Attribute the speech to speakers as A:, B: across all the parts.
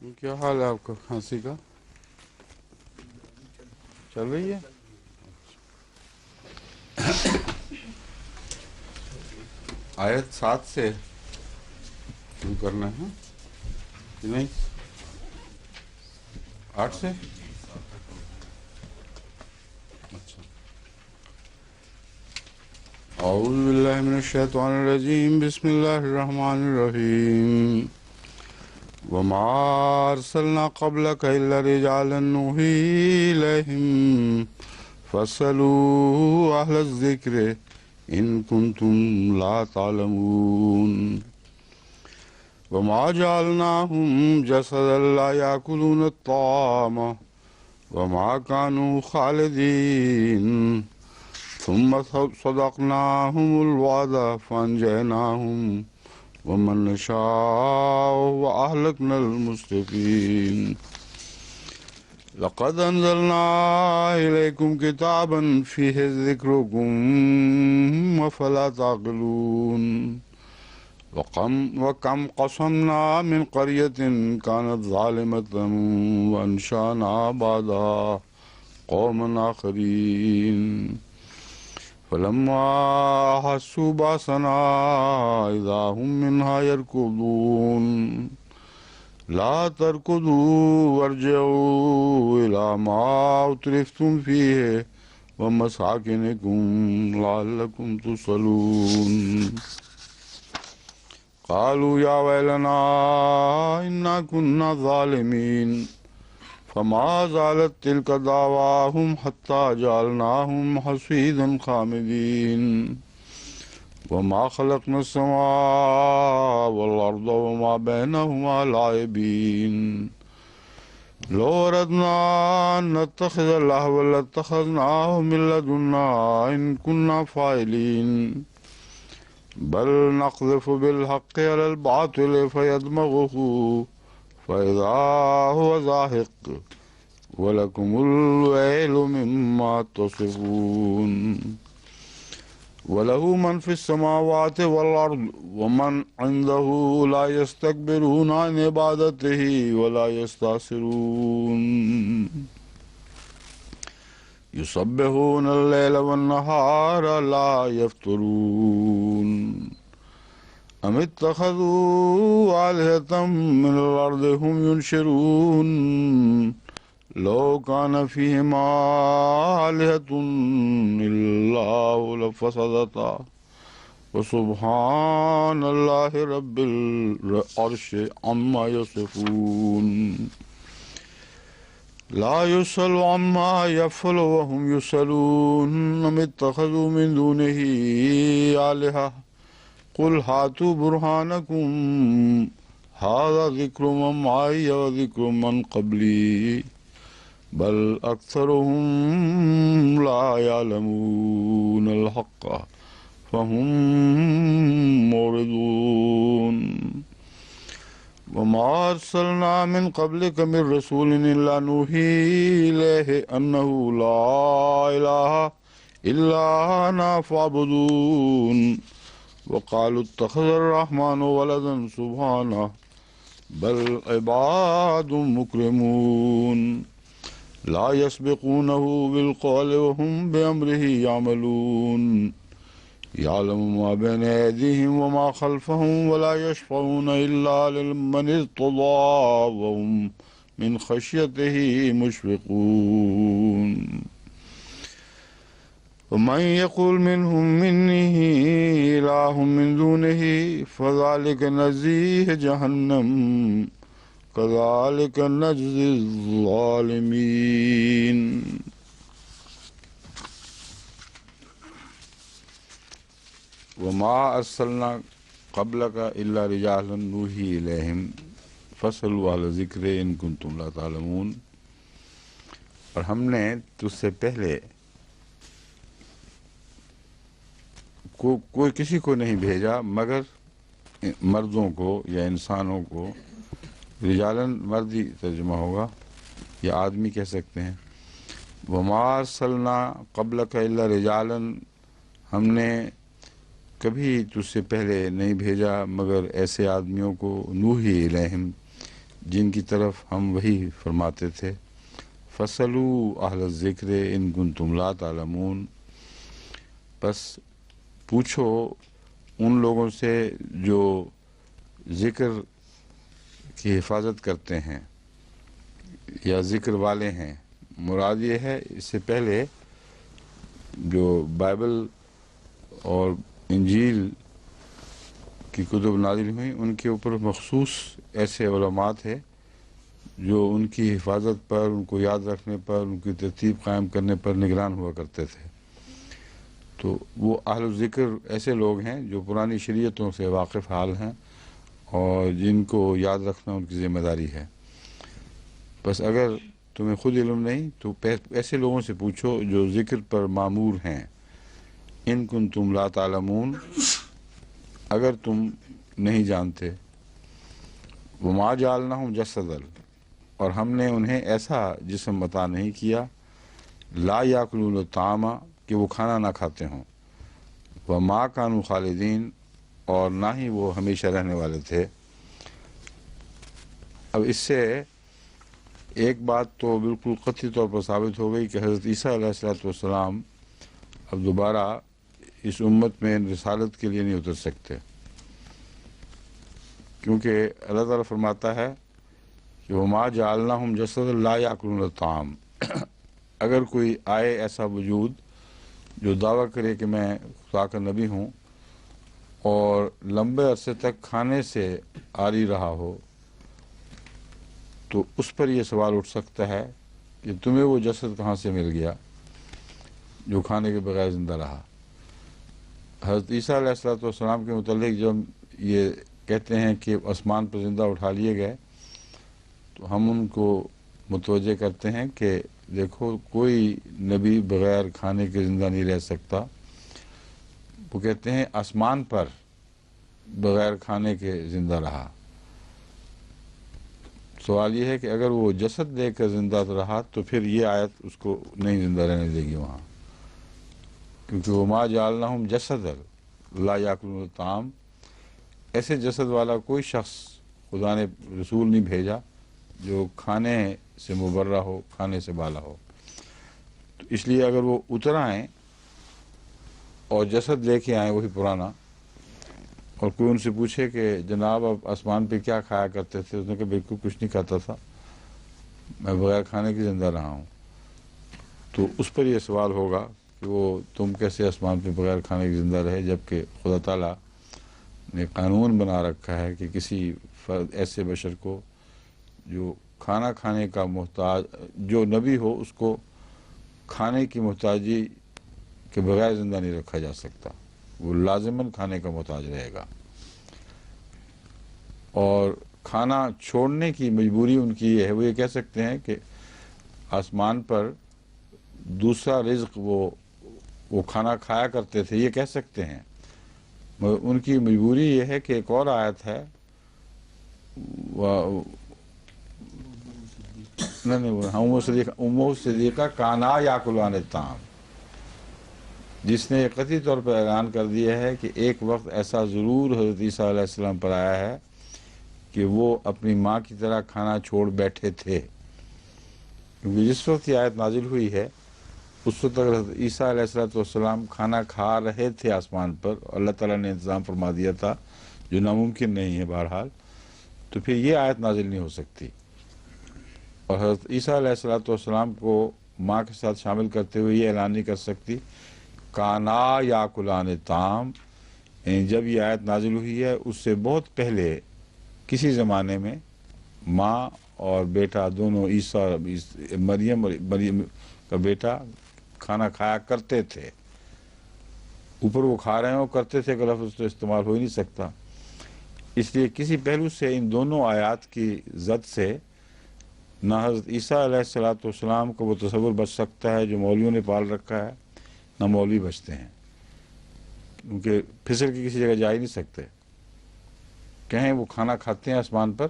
A: کیا حال ہے آپ کا کھانسی کا؟ چل رہی ہے؟ آیت 7 سے شروع کرنا ہے کہ نہیں؟ 8 سے؟ اچھا، اعوذ باللہ من الشیطان الرجیم، بسم اللہ الرحمن الرحیم۔ وما ارسلنا قبلک الا رجالا نوحی الیہم فاسألوا اہل الذکر ان کنتم لا تعلمون۔ وما جعلناهم جسدا لا يأكلون الطعام وما كانوا خالدين ثم صدقناهم الوعد فأنجيناهم ومن نشاء وأهلكنا المسرفين۔ لقد أنزلنا إليكم كتابا فيه ذكركم أفلا تعقلون۔ وكم قصمنا من قرية كانت ظالمة وأنشأنا بعدها قوما آخرين فلما أحسوا بأسنا إذا هم منها يركضون۔ لا تركضوا وارجعوا إلى ما أترفتم فيه ومساكنكم لعلكم تصلون۔ قالوا يا ويلنا إنا كنا ظالمين فما زالت تلك دعواهم حتى جعلناهم حصيدا خامدين۔ وما خلقنا السماء والأرض وما بينهما لاعبين لو أردنا أن نتخذ لهوا لاتخذناه من لدنا إن كنا فاعلين بل نقذف بالحق على الباطل فيدمغه فإذا هو زاهق ولكم الويل مما تصفون۔ وله من في السماوات والأرض ومن عنده لا يستكبرون عن عبادته ولا يستعصرون يسبحون الليل والنهار لا يفترون۔ أم اتخذوا آلهة من الأرض هم ينشرون لو كان فيهما آلهة إلا الله لفسدتا وسبحان الله رب العرش عما يصفون۔ لا يسأل عما يفعل وهم يسألون۔ أم اتخذوا من دونه آلهة قل هاتوا برهانكم هذا ذكر من معي وذكر من قبلي بل أكثرهم لا يعلمون الحق فهم معرضون۔ وما أرسلنا من قبلك من رسول إلا نوحي إليه أنه لا إله إلا أنا فاعبدون۔ وقالوا اتخذ الرحمن ولدا سبحانه بل عباد مكرمون لا يسبقونه بالقول وهم بأمره يعملون۔ يعلم ما بين أيديهم وما خلفهم ولا يشفعون إلا لمن ارتضى وهم من خشيته مشفقون۔ ومن يقول منهم إني إله من دونه فذلك نجزيه جهنم كذلك نجزي الظالمين۔ وما أرسلنا قبلك إلا رجالا نوحي إليهم فاسألوا أهل الذکر إن كنتم لا تعلمون۔ اور ہم نے تجھ سے پہلے کوئی کسی کو نہیں بھیجا مگر مردوں کو یا انسانوں کو، رجالن مردی ترجمہ ہوگا یا آدمی کہہ سکتے ہیں۔ وما ارسلنا قبلک الا رجالن، ہم نے کبھی تجھ سے پہلے نہیں بھیجا مگر ایسے آدمیوں کو، نوحی الیہم جن کی طرف ہم وہی فرماتے تھے فَاسْأَلُوا أَهْلَ الذِّكْرِ إِن كُنتُمْ لَا تَعْلَمُونَ، بس پوچھو ان لوگوں سے جو ذکر کی حفاظت کرتے ہیں یا ذکر والے ہیں۔ مراد یہ ہے اس سے پہلے جو بائبل اور انجیل کی کتب نازل ہوئیں ان کے اوپر مخصوص ایسے علماء تھے جو ان کی حفاظت پر، ان کو یاد رکھنے پر، ان کی ترتیب قائم کرنے پر نگران ہوا کرتے تھے۔ تو وہ اہل الذکر ایسے لوگ ہیں جو پرانی شریعتوں سے واقف حال ہیں اور جن کو یاد رکھنا ان کی ذمہ داری ہے۔ بس اگر تمہیں خود علم نہیں تو ایسے لوگوں سے پوچھو جو ذکر پر مامور ہیں۔ ان کنتم لا تعلمون، اگر تم نہیں جانتے۔ وما جعلناہم جسدا، اور ہم نے انہیں ایسا جسم عطا نہیں کیا، لا یاکلون الطعام، کہ وہ کھانا نہ کھاتے ہوں، وما کانوا خالدین، اور نہ ہی وہ ہمیشہ رہنے والے تھے۔ اب اس سے ایک بات تو بالکل قطعی طور پر ثابت ہو گئی کہ حضرت عیسیٰ علیہ السلام اب دوبارہ اس امت میں رسالت کے لیے نہیں اتر سکتے، کیونکہ اللہ تعالیٰ فرماتا ہے کہ وما جعلناہم جسدا لا یاکلون الطعام، اگر کوئی آئے ایسا وجود جو دعویٰ کرے کہ میں خدا کا نبی ہوں اور لمبے عرصے تک کھانے سے عاری رہا ہو، تو اس پر یہ سوال اٹھ سکتا ہے کہ تمہیں وہ جسد کہاں سے مل گیا جو کھانے کے بغیر زندہ رہا۔ حضرت عیسیٰ علیہ السلام کے متعلق جب یہ کہتے ہیں کہ آسمان پر زندہ اٹھا لیے گئے تو ہم ان کو متوجہ کرتے ہیں کہ دیکھو کوئی نبی بغیر کھانے کے زندہ نہیں رہ سکتا۔ وہ کہتے ہیں آسمان پر بغیر کھانے کے زندہ رہا۔ سوال یہ ہے کہ اگر وہ جسد لے کر زندہ رہا تو پھر یہ آیت اس کو نہیں زندہ رہنے دے گی وہاں، کیونکہ وما جعلناہم جسدا لا یاکلون الطعام، ایسے جسد والا کوئی شخص خدا نے رسول نہیں بھیجا جو کھانے سے مبرہ ہو، کھانے سے بالا ہو۔ تو اس لیے اگر وہ اتر آئیں اور جسد لے کے آئیں وہی پرانا، اور کوئی ان سے پوچھے کہ جناب آپ آسمان پہ کیا کھایا کرتے تھے، اس نے کہا بالکل کچھ نہیں کھاتا تھا، میں بغیر کھانے کے زندہ رہا ہوں، تو اس پر یہ سوال ہوگا کہ وہ تم کیسے آسمان پہ بغیر کھانے کے زندہ رہے، جبکہ خدا تعالیٰ نے قانون بنا رکھا ہے کہ کسی فرد ایسے بشر کو جو کھانا کھانے کا محتاج، جو نبی ہو، اس کو کھانے کی محتاجی کے بغیر زندہ نہیں رکھا جا سکتا، وہ لازماً کھانے کا محتاج رہے گا۔ اور کھانا چھوڑنے کی مجبوری ان کی یہ ہے، وہ یہ کہہ سکتے ہیں کہ آسمان پر دوسرا رزق وہ کھانا کھایا کرتے تھے، یہ کہہ سکتے ہیں، مگر ان کی مجبوری یہ ہے کہ ایک اور آیت ہے امہ صدیقہ کانا یاکلان الطعام، جس نے قطعی طور پر اعلان کر دیا ہے کہ ایک وقت ایسا ضرور حضرت عیسیٰ علیہ السلام پر آیا ہے کہ وہ اپنی ماں کی طرح کھانا چھوڑ بیٹھے تھے، کیونکہ جس وقت یہ آیت نازل ہوئی ہے اس وقت حضرت عیسیٰ علیہ السلام کھانا کھا رہے تھے آسمان پر، اللہ تعالیٰ نے انتظام فرما دیا تھا جو ناممکن نہیں ہے بہرحال، تو پھر یہ آیت نازل نہیں ہو سکتی۔ اور حضرت عیسیٰ علیہ السلام کو ماں کے ساتھ شامل کرتے ہوئے یہ اعلان نہیں کر سکتی کانا یاکلان الطعام، یعنی جب یہ آیت نازل ہوئی ہے اس سے بہت پہلے کسی زمانے میں ماں اور بیٹا دونوں، عیسیٰ مریم کا بیٹا کھانا کھایا کرتے تھے۔ اوپر وہ کھا رہے ہوں کرتے تھے کا لفظ تو استعمال ہو ہی نہیں سکتا، اس لیے کسی پہلو سے ان دونوں آیات کی زد سے نہ حضرت عیسیٰ علیہ السلام کو وہ تصور بچ سکتا ہے جو مولویوں نے پال رکھا ہے، نہ مولوی بچتے ہیں، کیونکہ پھسل کے کسی جگہ جا ہی نہیں سکتے۔ کہیں وہ کھانا کھاتے ہیں آسمان پر،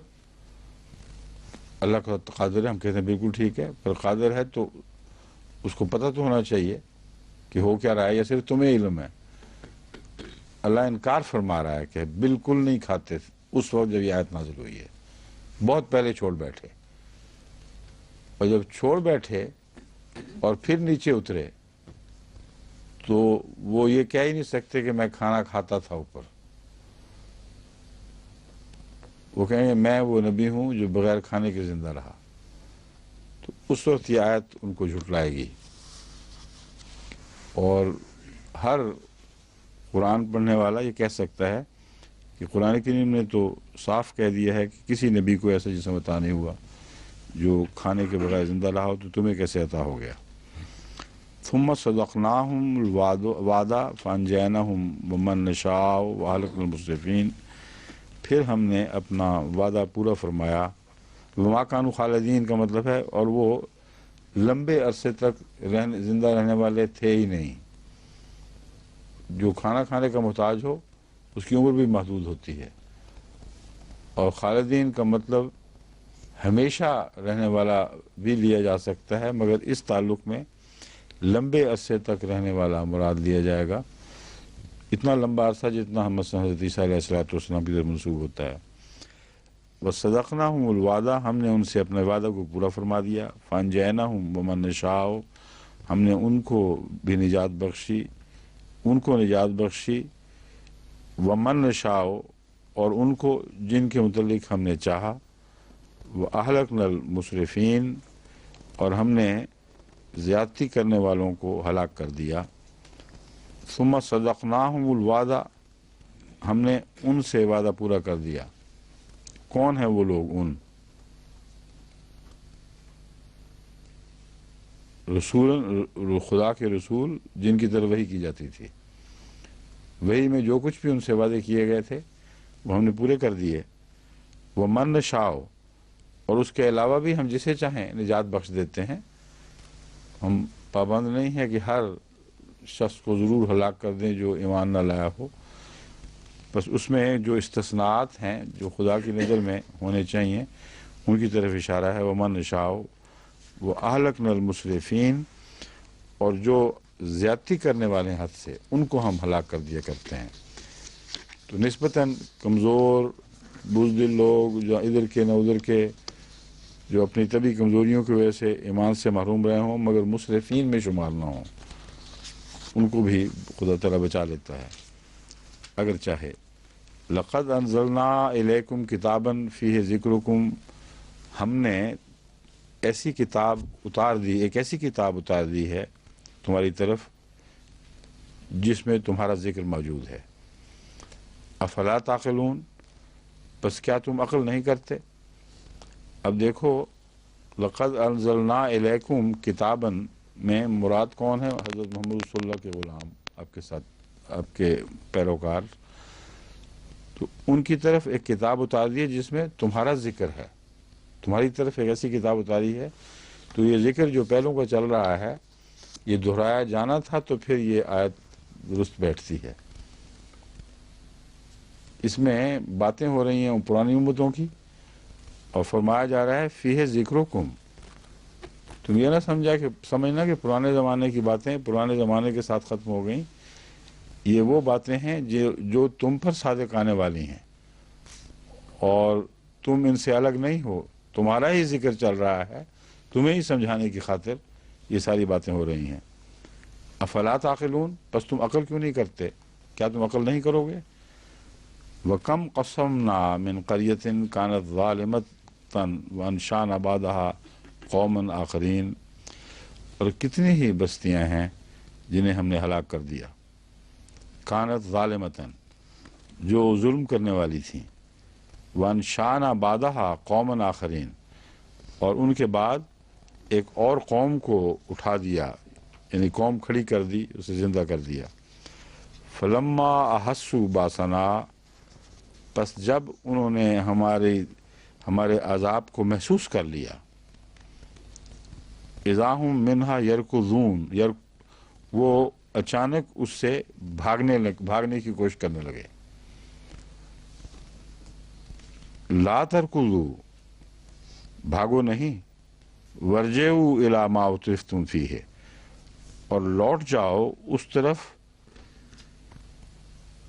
A: اللہ کا قادر ہے، ہم کہتے ہیں بالکل ٹھیک ہے، پر قادر ہے تو اس کو پتہ تو ہونا چاہیے کہ ہو کیا رہا ہے، یا صرف تمہیں علم ہے۔ اللہ انکار فرما رہا ہے کہ بالکل نہیں کھاتے اس وقت جب یہ آیت نازل ہوئی ہے، بہت پہلے چھوڑ بیٹھے، اور جب چھوڑ بیٹھے اور پھر نیچے اترے تو وہ یہ کہہ ہی نہیں سکتے کہ میں کھانا کھاتا تھا اوپر. وہ کہیں گے میں وہ نبی ہوں جو بغیر کھانے کے زندہ رہا. تو اس وقت یہ آیت ان کو جھٹلائے گی. اور ہر قرآن پڑھنے والا یہ کہہ سکتا ہے کہ قرآن کریم نے تو صاف کہہ دیا ہے کہ کسی نبی کو ایسا جسم عطا نہیں ہوا جو کھانے کے بغیر زندہ رہا ہو، تو تمہیں کیسے عطا ہو گیا. ثم صدقناہم الوعدہ فانجیناہم ومن نشاء واہلکنا المسرفین. پھر ہم نے اپنا وعدہ پورا فرمایا. وما کانوا خالدین کا مطلب ہے اور وہ لمبے عرصے تک زندہ رہنے والے تھے ہی نہیں. جو کھانا کھانے کا محتاج ہو اس کی عمر بھی محدود ہوتی ہے، اور خالدین کا مطلب ہمیشہ رہنے والا بھی لیا جا سکتا ہے، مگر اس تعلق میں لمبے عرصے تک رہنے والا مراد لیا جائے گا. اتنا لمبا عرصہ جتنا ہم مثلا حضرت عیسیٰ علیہ السلام کی طرف منسوب ہوتا ہے. وصدقناہم الوعدہ، ہم نے ان سے اپنے وعدہ کو پورا فرما دیا. فانجیناہم ومن نشاء، ہم نے ان کو بھی نجات بخشی، ومن نشاء، اور ان کو جن کے متعلق ہم نے چاہا. واہلکنا المسرفین، اور ہم نے زیادتی کرنے والوں کو ہلاک کر دیا. ثم صدقناہم الوعدہ، ہم نے ان سے وعدہ پورا کر دیا. کون ہیں وہ لوگ؟ ان رسول، خدا کے رسول جن کی طرف وحی کی جاتی تھی. وحی میں جو کچھ بھی ان سے وعدے کیے گئے تھے وہ ہم نے پورے کر دیے. وہ من نشاء، اور اس کے علاوہ بھی ہم جسے چاہیں نجات بخش دیتے ہیں. ہم پابند نہیں ہیں کہ ہر شخص کو ضرور ہلاک کر دیں جو ایمان نہ لایا ہو. بس اس میں جو استثناءات ہیں جو خدا کی نظر میں ہونے چاہیے ان کی طرف اشارہ ہے. ومن نشاء واہلکنا المسرفین، اور جو زیادتی کرنے والے حد سے ان کو ہم ہلاک کر دیا کرتے ہیں. تو نسبتاً کمزور بزدل لوگ جو ادھر کے نہ ادھر کے، جو اپنی طبی کمزوریوں کی وجہ سے ایمان سے محروم رہے ہوں مگر مسرفین میں شمار نہ ہوں، ان کو بھی خدا تعالیٰ بچا لیتا ہے اگر چاہے. لقد انزلنا الیکم کتابا فیہ ذکرکم، ہم نے ایسی کتاب اتار دی، ایک ایسی کتاب اتار دی ہے تمہاری طرف جس میں تمہارا ذکر موجود ہے. افلا تعقلون، بس کیا تم عقل نہیں کرتے؟ اب دیکھو، لقد انزلنا الیکم کتابا میں مراد کون ہے؟ حضرت محمد صلی اللہ کے غلام، آپ کے ساتھ آپ کے پیروکار. تو ان کی طرف ایک کتاب اتار دی ہے جس میں تمہارا ذکر ہے. تمہاری طرف ایک ایسی کتاب اتاری ہے، تو یہ ذکر جو پہلوں کا چل رہا ہے یہ دہرایا جانا تھا، تو پھر یہ آیت درست بیٹھتی ہے. اس میں باتیں ہو رہی ہیں پرانی امتوں کی، اور فرمایا جا رہا ہے فیہ ذکرکم. تم یہ نہ سمجھنا کہ پرانے زمانے کی باتیں پرانے زمانے کے ساتھ ختم ہو گئیں. یہ وہ باتیں ہیں جو تم پر صادق آنے والی ہیں، اور تم ان سے الگ نہیں ہو. تمہارا ہی ذکر چل رہا ہے، تمہیں ہی سمجھانے کی خاطر یہ ساری باتیں ہو رہی ہیں. افلا تعقلون، بس تم عقل کیوں نہیں کرتے؟ کیا تم عقل نہیں کرو گے؟ وَكَمْ قَصَمْنَا مِنْ قَرْيَةٍ كَانَتْ ظَالِمَةً وَأَنشَأْنَا بَعْدَهَا قَوْمًا آخَرِينَ، اور کتنی ہی بستیاں ہیں جنہیں ہم نے ہلاک کر دیا. کانت ظالمتاً، جو ظلم کرنے والی تھیں. وَأَنشَأْنَا بَعْدَهَا قَوْمًا آخَرِينَ، اور ان کے بعد ایک اور قوم کو اٹھا دیا، یعنی قوم کھڑی کر دی، اسے زندہ کر دیا. فَلَمَّا أَحَسُّوا بَأْسَنَا، پس جب انہوں نے ہمارے عذاب کو محسوس کر لیا. اذا هم منها يركضون، وہ اچانک اس سے بھاگنے کی کوشش کرنے لگے. لا تركضوا، بھاگو نہیں. ورجعوا الى ما اترفتم فيه، اور لوٹ جاؤ اس طرف،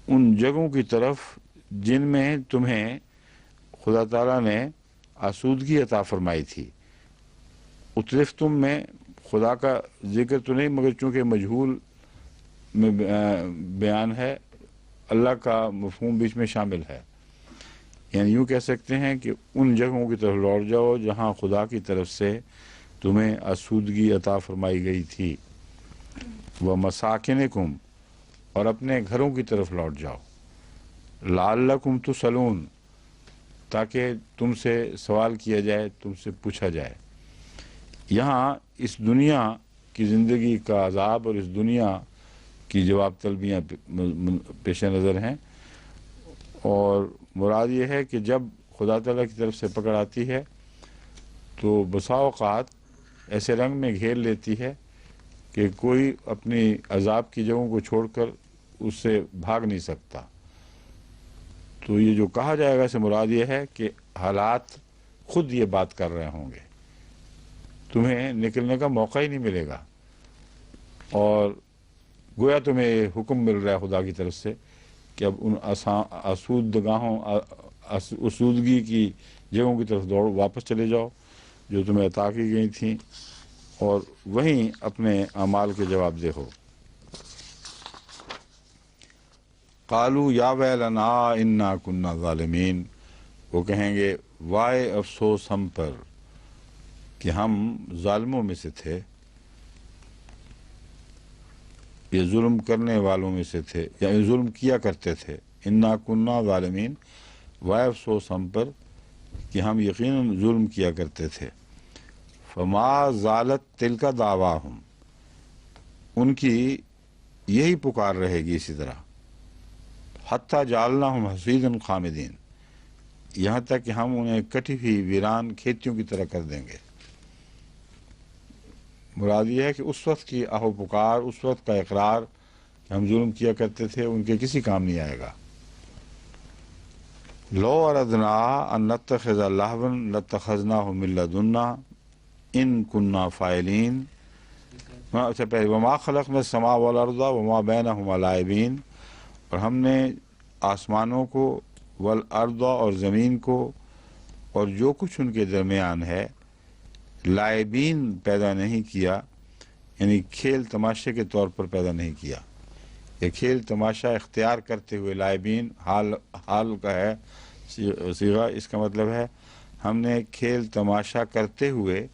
A: ان جگہوں کی طرف جن میں تمہیں خدا تعالیٰ نے آسودگی عطا فرمائی تھی۔ اترف تم میں خدا کا ذکر تو نہیں، مگر چونکہ مجہول میں بیان ہے، اللہ کا مفہوم بیچ میں شامل ہے، یعنی یوں کہہ سکتے ہیں کہ ان جگہوں کی طرف لوٹ جاؤ جہاں خدا کی طرف سے تمہیں آسودگی عطا فرمائی گئی تھی۔ وَمَسَاكِنِكُمْ، اور اپنے گھروں کی طرف لوٹ جاؤ۔ لَعَلَّكُمْ تُسْأَلُونَ، تاکہ تم سے سوال کیا جائے، تم سے پوچھا جائے۔ یہاں اس دنیا کی زندگی کا عذاب اور اس دنیا کی جواب طلبیاں پیش نظر ہیں، اور مراد یہ ہے کہ جب خدا تعالیٰ کی طرف سے پکڑ آتی ہے تو بسا اوقات ایسے رنگ میں گھیر لیتی ہے کہ کوئی اپنی عذاب کی جگہوں کو چھوڑ کر اس سے بھاگ نہیں سکتا۔ تو یہ جو کہا جائے گا، اس سے مراد یہ ہے کہ حالات خود یہ بات کر رہے ہوں گے، تمہیں نکلنے کا موقع ہی نہیں ملے گا، اور گویا تمہیں یہ حکم مل رہا ہے خدا کی طرف سے کہ اب ان آسودگی کی جگہوں کی طرف واپس چلے جاؤ جو تمہیں عطا کی گئی تھیں، اور وہیں اپنے اعمال کے جواب دہو۔ قالوا یا ویلنا انا کنا ظالمین، وہ کہیں گے وائے افسوس ہم پر کہ ہم ظالموں میں سے تھے، یہ ظلم کرنے والوں میں سے تھے، یا ظلم کیا کرتے تھے۔ انا کنا ظالمین، وائے افسوس ہم پر کہ ہم یقیناً ظلم کیا کرتے تھے۔ فما زالت تلک دعواہم، ان کی یہی پکار رہے گی اسی طرح، حتیٰ جعلناہم حصیداً خامدین، یہاں تک کہ ہم انہیں کٹی ہوئی ویران کھیتیوں کی طرح کر دیں گے۔ مراد یہ ہے کہ اس وقت کی آہو پکار، اس وقت کا اقرار کہ ہم ظلم کیا کرتے تھے، ان کے کسی کام نہیں آئے گا۔ لو اردنا ان نتخذ لہوا لاتخذناہ من لدنا ان کننا فاعلین، اچھا پہلے وما خلقنا السماء والارض وما بینہما لاعبین، اور ہم نے آسمانوں کو، والارض اور زمین کو، اور جو کچھ ان کے درمیان ہے، لاعبین پیدا نہیں کیا، یعنی کھیل تماشے کے طور پر پیدا نہیں کیا۔ یہ کھیل تماشا اختیار کرتے ہوئے، لاعبین حال کا ہے صیغہ، اس کا مطلب ہے ہم نے کھیل تماشا کرتے ہوئے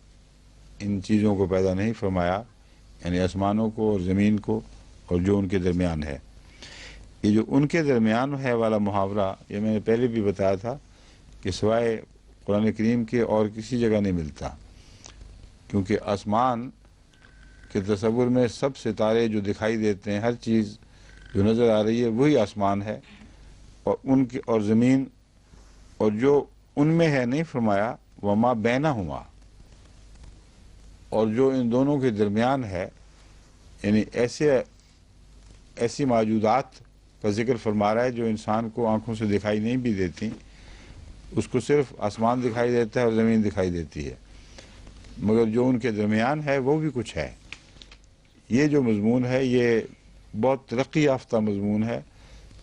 A: ان چیزوں کو پیدا نہیں فرمایا، یعنی آسمانوں کو اور زمین کو اور جو ان کے درمیان ہے۔ یہ جو ان کے درمیان ہے والا محاورہ، یہ میں نے پہلے بھی بتایا تھا کہ سوائے قرآن کریم کے اور کسی جگہ نہیں ملتا، کیونکہ آسمان کے تصور میں سب ستارے جو دکھائی دیتے ہیں، ہر چیز جو نظر آ رہی ہے وہی آسمان ہے، اور ان کی اور زمین، اور جو ان میں ہے نہیں فرمایا وما بینہما، اور جو ان دونوں کے درمیان ہے، یعنی ایسی موجودات کا ذکر فرما رہا ہے جو انسان کو آنکھوں سے دکھائی نہیں بھی دیتی، اس کو صرف آسمان دکھائی دیتا ہے اور زمین دکھائی دیتی ہے، مگر جو ان کے درمیان ہے وہ بھی کچھ ہے۔ یہ جو مضمون ہے یہ بہت ترقی یافتہ مضمون ہے،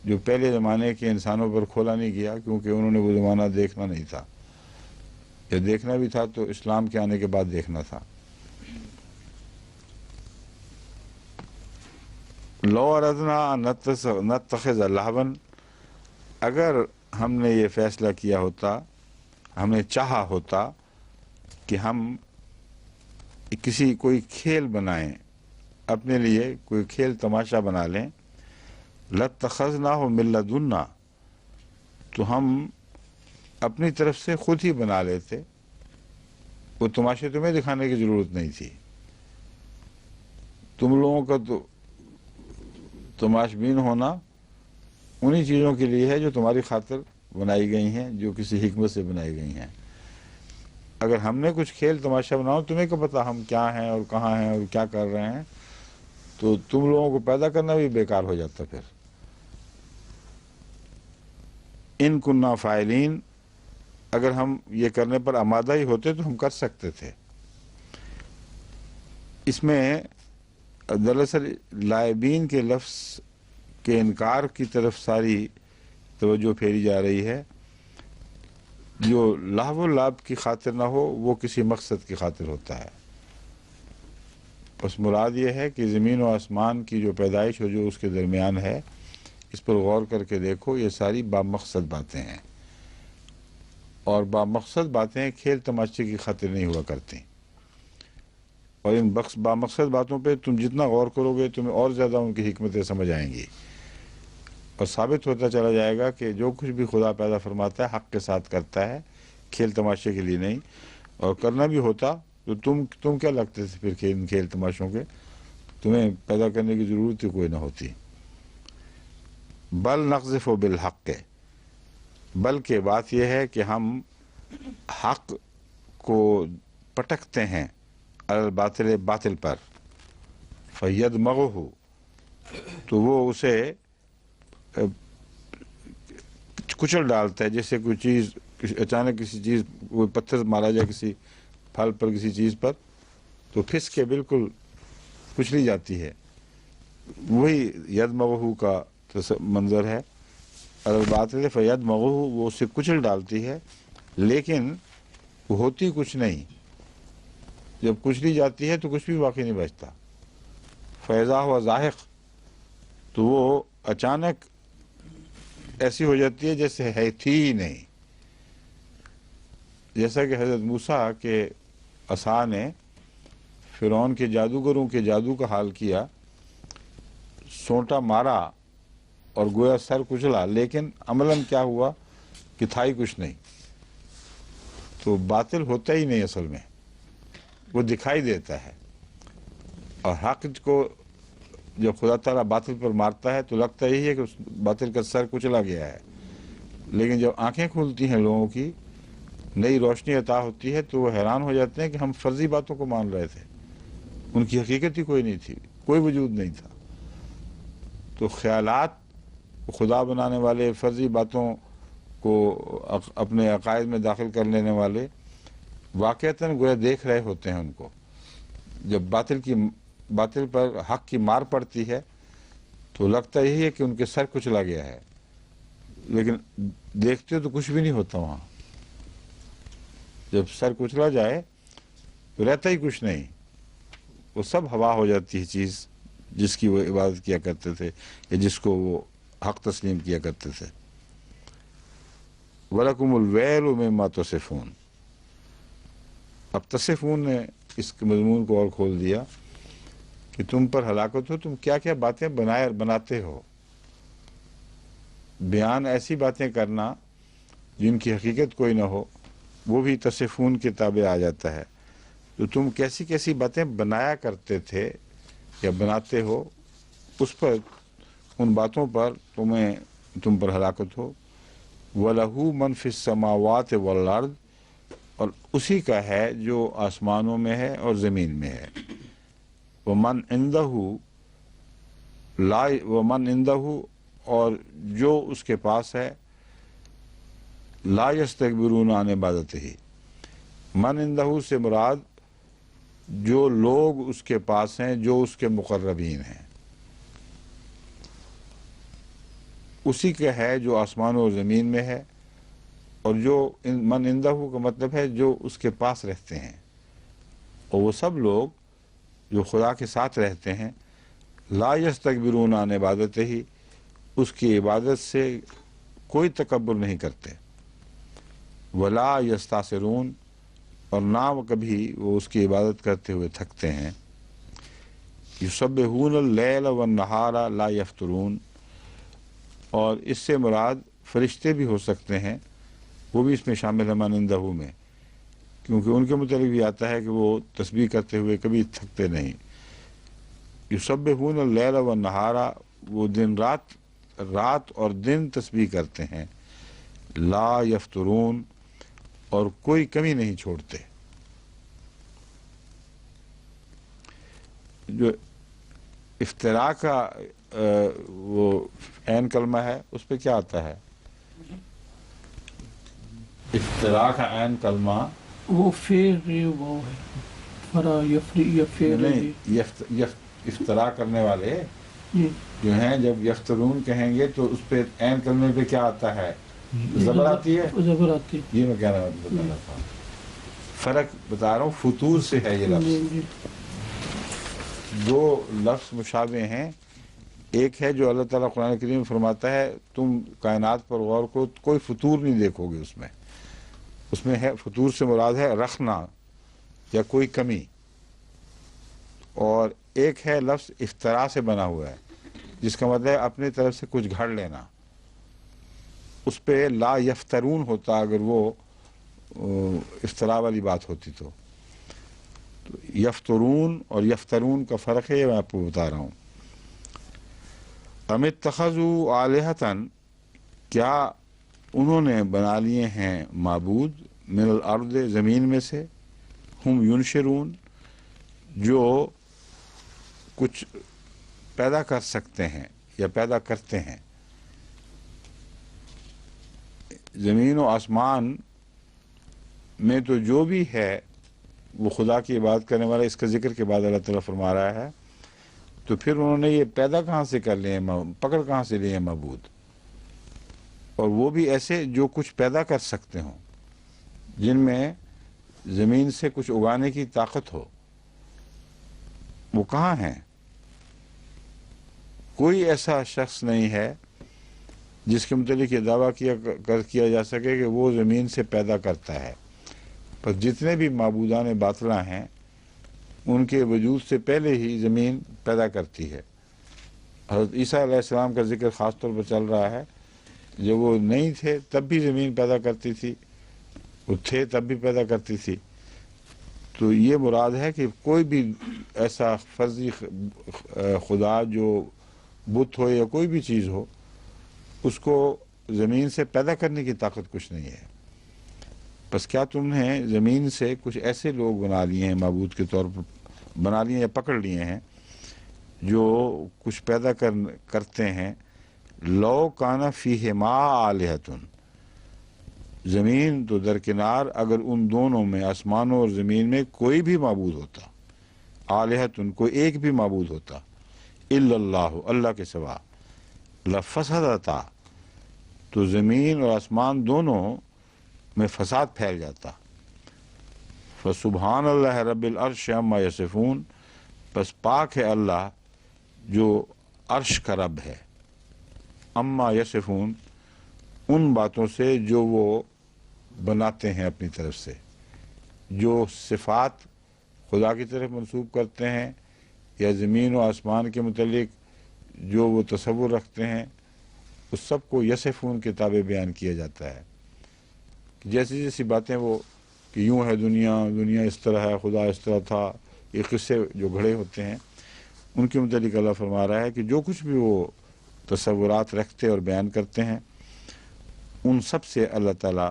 A: جو پہلے زمانے کے انسانوں پر کھولا نہیں گیا، کیونکہ انہوں نے وہ زمانہ دیکھنا نہیں تھا، یا دیکھنا بھی تھا تو اسلام کے آنے کے بعد دیکھنا تھا۔ لو اردنا نتخذ لہوا، اگر ہم نے یہ فیصلہ کیا ہوتا، ہم نے چاہا ہوتا کہ ہم کوئی کھیل بنائیں، اپنے لیے کوئی کھیل تماشا بنا لیں، لاتخذناہ من لدنا، تو ہم اپنی طرف سے خود ہی بنا لیتے، وہ تماشے تمہیں دکھانے کی ضرورت نہیں تھی۔ تم لوگوں کا تو تماش بین ہونا انہی چیزوں کے لیے ہے جو تمہاری خاطر بنائی گئی ہیں، جو کسی حکمت سے بنائی گئی ہیں۔ اگر ہم نے کچھ کھیل تماشا بناؤ، تمہیں کیا پتا ہم کیا ہیں اور کہاں ہیں اور کیا کر رہے ہیں، تو تم لوگوں کو پیدا کرنا بھی بیکار ہو جاتا۔ پھر ان کننا فاعلین، اگر ہم یہ کرنے پر آمادہ ہی ہوتے تو ہم کر سکتے تھے۔ اس میں دراصل لاعبین کے لفظ کے انکار کی طرف ساری توجہ پھیری جا رہی ہے، جو لہو و لعب کی خاطر نہ ہو وہ کسی مقصد کی خاطر ہوتا ہے. بس مراد یہ ہے کہ زمین و آسمان کی جو پیدائش ہو جو اس کے درمیان ہے اس پر غور کر کے دیکھو، یہ ساری بامقصد باتیں ہیں، اور بامقصد باتیں کھیل تماشے کی خاطر نہیں ہوا کرتی. اور ان بامقصد باتوں پہ تم جتنا غور کرو گے تمہیں اور زیادہ ان کی حکمتیں سمجھ آئیں گی، اور ثابت ہوتا چلا جائے گا کہ جو کچھ بھی خدا پیدا فرماتا ہے حق کے ساتھ کرتا ہے، کھیل تماشے کے لیے نہیں. اور کرنا بھی ہوتا تو تم کیا لگتے تھے پھر ان کھیل تماشوں کے؟ تمہیں پیدا کرنے کی ضرورت ہی کوئی نہ ہوتی. بل نقذف بالحق، بلکہ بات یہ ہے کہ ہم حق کو پٹکتے ہیں الباطل، باطل پر. فیدمغہ، تو وہ اسے کچل ڈالتا ہے. جیسے کوئی چیز اچانک کسی چیز، کوئی پتھر مارا جائے کسی پھل پر، کسی چیز پر، تو پھس کے بالکل کچلی جاتی ہے. وہی یدمغہ کا منظر ہے. الباطل فیدمغہ، وہ اسے کچل ڈالتی ہے لیکن وہ ہوتی کچھ نہیں. جب کچلی جاتی ہے تو کچھ بھی باقی نہیں بچتا. فیضا ہوا زاہق، تو وہ اچانک ایسی ہو جاتی ہے جیسے ہے تھی ہی نہیں. جیسا کہ حضرت موسیٰ کے عصا نے فرعون کے جادوگروں کے جادو کا حال کیا، سونٹا مارا اور گویا سر کچلا، لیکن عملاً کیا ہوا کہ تھا ہی کچھ نہیں. تو باطل ہوتا ہی نہیں اصل میں، وہ دکھائی دیتا ہے. اور حق کو جب خدا تعالیٰ باطل پر مارتا ہے تو لگتا یہی ہے کہ اس باطل کا سر کچلا گیا ہے، لیکن جب آنکھیں کھلتی ہیں لوگوں کی، نئی روشنی عطا ہوتی ہے، تو وہ حیران ہو جاتے ہیں کہ ہم فرضی باتوں کو مان رہے تھے، ان کی حقیقت ہی کوئی نہیں تھی، کوئی وجود نہیں تھا. تو خیالات، خدا بنانے والے فرضی باتوں کو اپنے عقائد میں داخل کر لینے والے واقعتاً گویا دیکھ رہے ہوتے ہیں ان کو. جب باطل پر حق کی مار پڑتی ہے تو لگتا یہی ہے کہ ان کے سر کچلا گیا ہے، لیکن دیکھتے تو کچھ بھی نہیں ہوتا وہاں. جب سر کچلا جائے تو رہتا ہی کچھ نہیں، وہ سب ہوا ہو جاتی ہے چیز جس کی وہ عبادت کیا کرتے تھے یا جس کو وہ حق تسلیم کیا کرتے تھے. وَلَكُمُ الْوَيْلُ مِمَّا تَصِفُونَ. اب تصفون نے اس کے مضمون کو اور کھول دیا کہ تم پر ہلاکت ہو، تم کیا کیا باتیں بناتے ہو. بیان ایسی باتیں کرنا جن کی حقیقت کوئی نہ ہو، وہ بھی تصفون کے تابع آ جاتا ہے. تو تم کیسی کیسی باتیں بنایا کرتے تھے یا بناتے ہو، اس پر، ان باتوں پر تم پر ہلاکت ہو. وَلَهُ مَنْ فِي السَّمَاوَاتِ وَالْأَرْضِ، اور اسی کا ہے جو آسمانوں میں ہے اور زمین میں ہے. وَمَنْ عِنْدَهُ، اور جو اس کے پاس ہے، لا یستکبرون عن عبادتہ. من عندہ سے مراد جو لوگ اس کے پاس ہیں، جو اس کے مقربین ہیں. اسی کا ہے جو آسمان اور زمین میں ہے. اور جو من عندہ کا مطلب ہے جو اس کے پاس رہتے ہیں، اور وہ سب لوگ جو خدا کے ساتھ رہتے ہیں، لا یستکبرون عن عبادتہ، اس کی عبادت سے کوئی تکبر نہیں کرتے. ولا یستاسرون، اور نہ وہ کبھی وہ اس کی عبادت کرتے ہوئے تھکتے ہیں. یسبحون اللیل والنہار لا یفترون، اور اس سے مراد فرشتے بھی ہو سکتے ہیں، وہ بھی اس میں شامل ہے من عندہ میں، کیونکہ ان کے متعلق بھی آتا ہے کہ وہ تسبیح کرتے ہوئے کبھی تھکتے نہیں. یسبحون اللیل والنہار، وہ رات اور دن تسبیح کرتے ہیں. لا یفترون، اور کوئی کمی نہیں چھوڑتے. جو افتراء کا وہ عین کلمہ ہے، اس پہ کیا آتا ہے؟ افتراء کا عین کلمہ
B: وہ فیر وہ ہے، فرا یفیر
A: نہیں، افتراء کرنے والے جو ہیں جب یفترون کہیں گے تو اس پہ عین کلمے پہ کیا آتا ہے؟ زبر آتی ہے،
B: زبر آتی ہے.
A: یہ میں کہنا بتا رہا تھا. فرق بتا رہا ہوں، فطور سے ہے یہ لفظ.
B: جی.
A: دو لفظ مشابہ ہیں. ایک ہے جو اللہ تعالیٰ قرآن کریم میں فرماتا ہے تم کائنات پر غور کو کوئی فطور نہیں دیکھو گے اس میں ہے. فطور سے مراد ہے رکھنا یا کوئی کمی. اور ایک ہے لفظ افترا سے بنا ہوا ہے، جس کا مطلب ہے اپنی طرف سے کچھ گھڑ لینا. اس پہ لا یفترون ہوتا اگر وہ افترا والی بات ہوتی تو یفترون اور یفترون کا فرق ہے، میں آپ کو بتا رہا ہوں. ام اتخذوا آلہۃ، کیا انہوں نے بنا لیے ہیں معبود، من الارض، زمین میں سے، ہم ینشرون، جو کچھ پیدا کر سکتے ہیں یا پیدا کرتے ہیں. زمین و آسمان میں تو جو بھی ہے وہ خدا کی عبادت کرنے والا. اس کا ذکر کے بعد اللہ تعالیٰ فرما رہا ہے تو پھر انہوں نے یہ پیدا کہاں سے کر لیے ہیں، پکڑ کہاں سے لیے ہیں معبود، اور وہ بھی ایسے جو کچھ پیدا کر سکتے ہوں، جن میں زمین سے کچھ اگانے کی طاقت ہو. وہ کہاں ہیں؟ کوئی ایسا شخص نہیں ہے جس کے متعلق یہ دعویٰ کیا جا سکے کہ وہ زمین سے پیدا کرتا ہے. پر جتنے بھی معبودان باطلاں ہیں ان کے وجود سے پہلے ہی زمین پیدا کرتی ہے. حضرت عیسیٰ علیہ السلام کا ذکر خاص طور پر چل رہا ہے. جب وہ نہیں تھے تب بھی زمین پیدا کرتی تھی، وہ تھے تب بھی پیدا کرتی تھی. تو یہ مراد ہے کہ کوئی بھی ایسا فرضی خدا جو بت ہو یا کوئی بھی چیز ہو، اس کو زمین سے پیدا کرنے کی طاقت کچھ نہیں ہے. بس کیا تم نے زمین سے کچھ ایسے لوگ بنا لیے ہیں، معبود کے طور پر بنا لیے یا پکڑ لیے ہیں، جو کچھ پیدا کرتے ہیں. لو کان فیہما آلہۃ، زمین تو درکنار اگر ان دونوں میں، آسمانوں اور زمین میں، کوئی بھی معبود ہوتا، آلہۃ، کوئی ایک بھی معبود ہوتا، الا اللہ، اللہ کے سوا، لفسدتا، تو زمین اور آسمان دونوں میں فساد پھیل جاتا. فسبحان اللہ رب العرش عما یصفون، بس پاک ہے اللہ جو عرش کا رب ہے، عما یصفون، ان باتوں سے جو وہ بناتے ہیں اپنی طرف سے. جو صفات خدا کی طرف منسوب کرتے ہیں یا زمین و آسمان کے متعلق جو وہ تصور رکھتے ہیں، اس سب کو یصفون کے تابع بیان کیا جاتا ہے. جیسی جیسی باتیں وہ کہ یوں ہے دنیا اس طرح ہے، خدا اس طرح تھا، یہ قصے جو گھڑے ہوتے ہیں، ان کے متعلق اللہ فرما رہا ہے کہ جو کچھ بھی وہ تصورات رکھتے اور بیان کرتے ہیں، ان سب سے اللہ تعالیٰ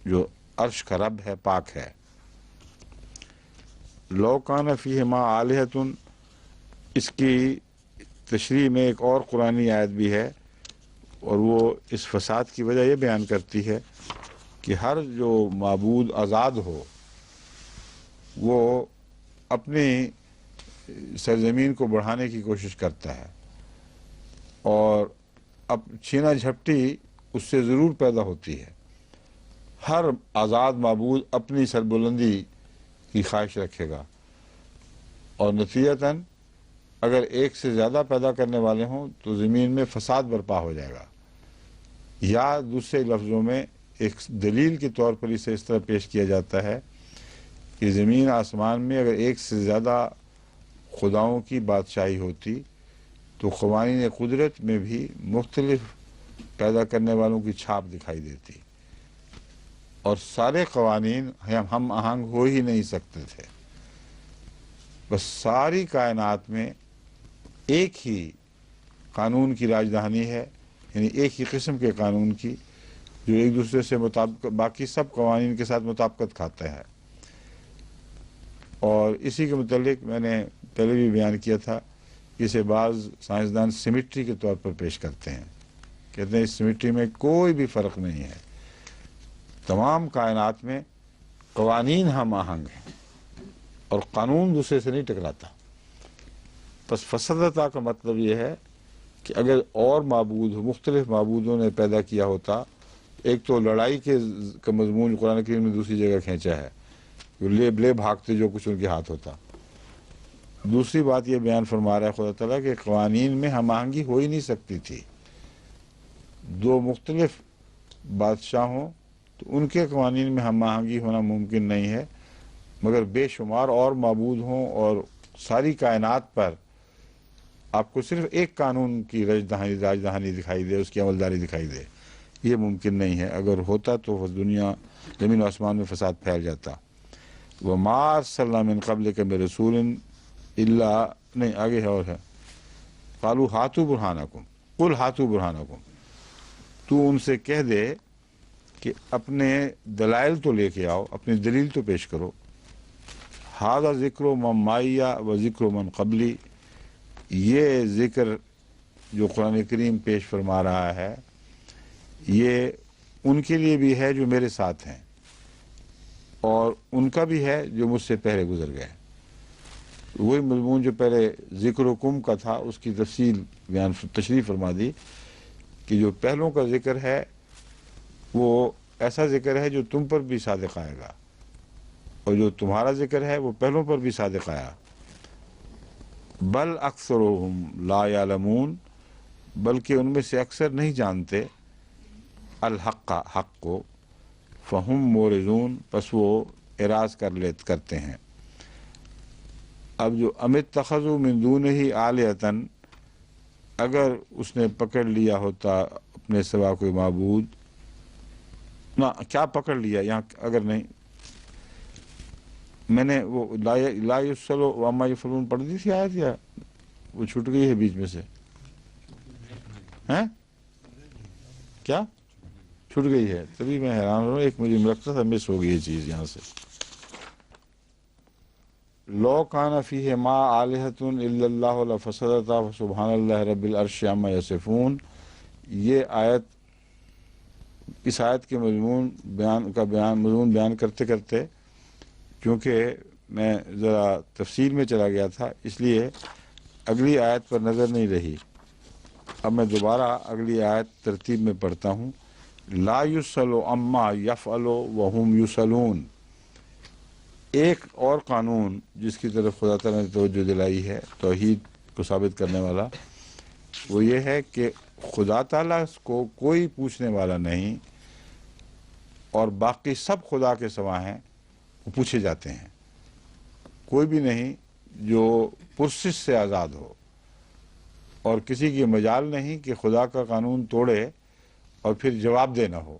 A: جو عرش کا رب ہے پاک ہے. لو کان فیہما آلہۃ، اس کی تشریح میں ایک اور قرآنی آیت بھی ہے، اور وہ اس فساد کی وجہ یہ بیان کرتی ہے کہ ہر جو معبود آزاد ہو وہ اپنی سرزمین کو بڑھانے کی کوشش کرتا ہے، اور اب چھینا جھپٹی اس سے ضرور پیدا ہوتی ہے. ہر آزاد معبود اپنی سربلندی کی خواہش رکھے گا، اور نتیجتاً اگر ایک سے زیادہ پیدا کرنے والے ہوں تو زمین میں فساد برپا ہو جائے گا. یا دوسرے لفظوں میں ایک دلیل کے طور پر اسے اس طرح پیش کیا جاتا ہے کہ زمین آسمان میں اگر ایک سے زیادہ خداؤں کی بادشاہی ہوتی تو قوانین قدرت میں بھی مختلف پیدا کرنے والوں کی چھاپ دکھائی دیتی، اور سارے قوانین ہم آہنگ ہو ہی نہیں سکتے تھے. بس ساری کائنات میں ایک ہی قانون کی راجدھانی ہے، یعنی ایک ہی قسم کے قانون کی، جو ایک دوسرے سے باقی سب قوانین کے ساتھ مطابقت کھاتا ہے. اور اسی کے متعلق میں نے پہلے بھی بیان کیا تھا کہ اسے بعض سائنسدان سیمیٹری کے طور پر پیش کرتے ہیں. کہتے ہیں اس سیمیٹری میں کوئی بھی فرق نہیں ہے، تمام کائنات میں قوانین ہم آہنگ ہیں اور قانون دوسرے سے نہیں ٹکراتا. بس فسدتا کا مطلب یہ ہے کہ اگر اور معبود مختلف معبودوں نے پیدا کیا ہوتا، ایک تو لڑائی کا مضمون قرآن کریم نے دوسری جگہ کھینچا ہے، لے بھاگتے جو کچھ ان کے ہاتھ ہوتا۔ دوسری بات یہ بیان فرما رہا ہے خدا تعالیٰ کہ قوانین میں ہم آہنگی ہو ہی نہیں سکتی تھی۔ دو مختلف بادشاہ ہوں تو ان کے قوانین میں ہم آہنگی ہونا ممکن نہیں ہے، مگر بے شمار اور معبود ہوں اور ساری کائنات پر آپ کو صرف ایک قانون کی راج دہانی دکھائی دے، اس کی عملداری دکھائی دے، یہ ممکن نہیں ہے۔ اگر ہوتا تو دنیا زمین و آسمان میں فساد پھیل جاتا۔ وَمَا أَرْسَلْنَا مِن قَبْلِكَ مِن رَسُولٍ إِلَّا نہیں آگے ہے اور ہے قَالُوا هَاتُوا بُرْهَانَكُمْ قُلْ هَاتُوا بُرْهَانَكُمْ، تو ان سے کہہ دے کہ اپنے دلائل تو لے کے آؤ، اپنی دلیل تو پیش کرو۔ هَذَا ذِكْرُ مَن مَّعِيَّ وَذِكْرُ مَن قَبْلِي، یہ ذکر جو قرآن کریم پیش فرما رہا ہے یہ ان کے لیے بھی ہے جو میرے ساتھ ہیں، اور ان کا بھی ہے جو مجھ سے پہلے گزر گئے۔ وہی مضمون جو پہلے ذکر و کم کا تھا اس کی تفصیل تشریح فرما دی کہ جو پہلوں کا ذکر ہے وہ ایسا ذکر ہے جو تم پر بھی صادق آئے گا، اور جو تمہارا ذکر ہے وہ پہلوں پر بھی صادق آیا۔ بل اکثرهم لا یعلمون، بلکہ ان میں سے اکثر نہیں جانتے الحق حق کو، فہم مورزون، پس وہ اعراض کرتے ہیں۔ اب جو اتخذوا من دونہ آلہۃ، اگر اس نے پکڑ لیا ہوتا اپنے سوا کوئی معبود، نہ کیا پکڑ لیا یہاں، اگر نہیں میں نے وہ لا یسلو وما یفعلون پڑھ دی تھی آیت، یا وہ چھوٹ گئی ہے بیچ میں سے؟ ہیں کیا چھوٹ گئی ہے؟ تبھی میں حیران ہوں، ایک مجھے لگتا تھا مس ہو گئی یہ چیز یہاں سے۔ لو کان فیہما آلہۃ الا اللہ لفسدتا فسبحان اللہ رب العرش عما یصفون، یہ آیت، اس آیت کے مضمون بیان کرتے کرتے کیونکہ میں ذرا تفصیل میں چلا گیا تھا اس لیے اگلی آیت پر نظر نہیں رہی۔ اب میں دوبارہ اگلی آیت ترتیب میں پڑھتا ہوں۔ لا یسأل عما یفعل وهم یسألون، ایک اور قانون جس کی طرف خدا تعالیٰ نے توجہ دلائی ہے توحید کو ثابت کرنے والا، وہ یہ ہے کہ خدا تعالیٰ کو کوئی پوچھنے والا نہیں، اور باقی سب خدا کے سوا ہیں، وہ پوچھے جاتے ہیں۔ کوئی بھی نہیں جو پرسش سے آزاد ہو، اور کسی کی مجال نہیں کہ خدا کا قانون توڑے اور پھر جواب دینا ہو۔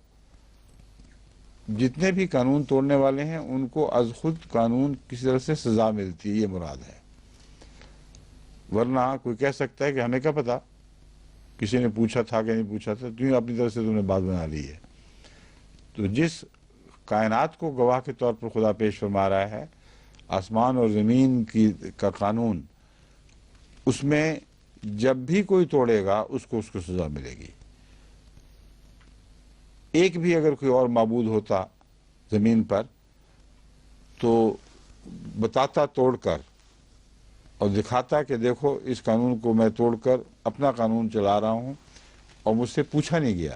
A: جتنے بھی قانون توڑنے والے ہیں ان کو از خود قانون کسی طرح سے سزا ملتی ہے، یہ مراد ہے۔ ورنہ کوئی کہہ سکتا ہے کہ ہمیں کیا پتا کسی نے پوچھا تھا کہ نہیں پوچھا تھا، تم اپنی طرف سے تم نے بات بنا لی ہے۔ تو جس کائنات کو گواہ کے طور پر خدا پیش فرما رہا ہے، آسمان اور زمین کا قانون، اس میں جب بھی کوئی توڑے گا اس کو سزا ملے گی۔ ایک بھی اگر کوئی اور معبود ہوتا زمین پر تو بتاتا توڑ کر اور دکھاتا کہ دیکھو اس قانون کو میں توڑ کر اپنا قانون چلا رہا ہوں اور مجھ سے پوچھا نہیں گیا۔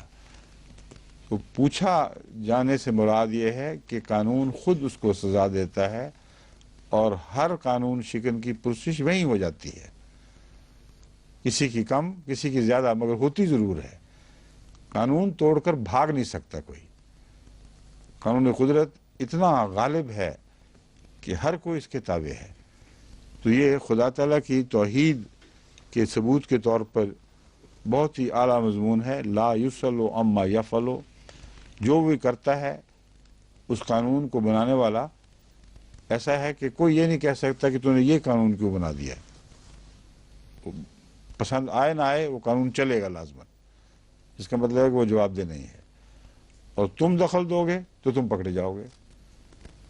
A: تو پوچھا جانے سے مراد یہ ہے کہ قانون خود اس کو سزا دیتا ہے، اور ہر قانون شکن کی پرسش وہیں ہو جاتی ہے، کسی کی کم کسی کی زیادہ، مگر ہوتی ضرور ہے۔ قانون توڑ کر بھاگ نہیں سکتا کوئی۔ قانون قدرت اتنا غالب ہے کہ ہر کوئی اس کے تابع ہے۔ تو یہ خدا تعالیٰ کی توحید کے ثبوت کے طور پر بہت ہی اعلیٰ مضمون ہے۔ لا یسأل عما یفعل، جو بھی کرتا ہے اس قانون کو بنانے والا ایسا ہے کہ کوئی یہ نہیں کہہ سکتا کہ تو نے یہ قانون کیوں بنا دیا۔ پسند آئے نہ آئے وہ قانون چلے گا لازماً، اس کا مطلب ہے کہ وہ جواب دہ نہیں ہے، اور تم دخل دو گے تو تم پکڑے جاؤ گے۔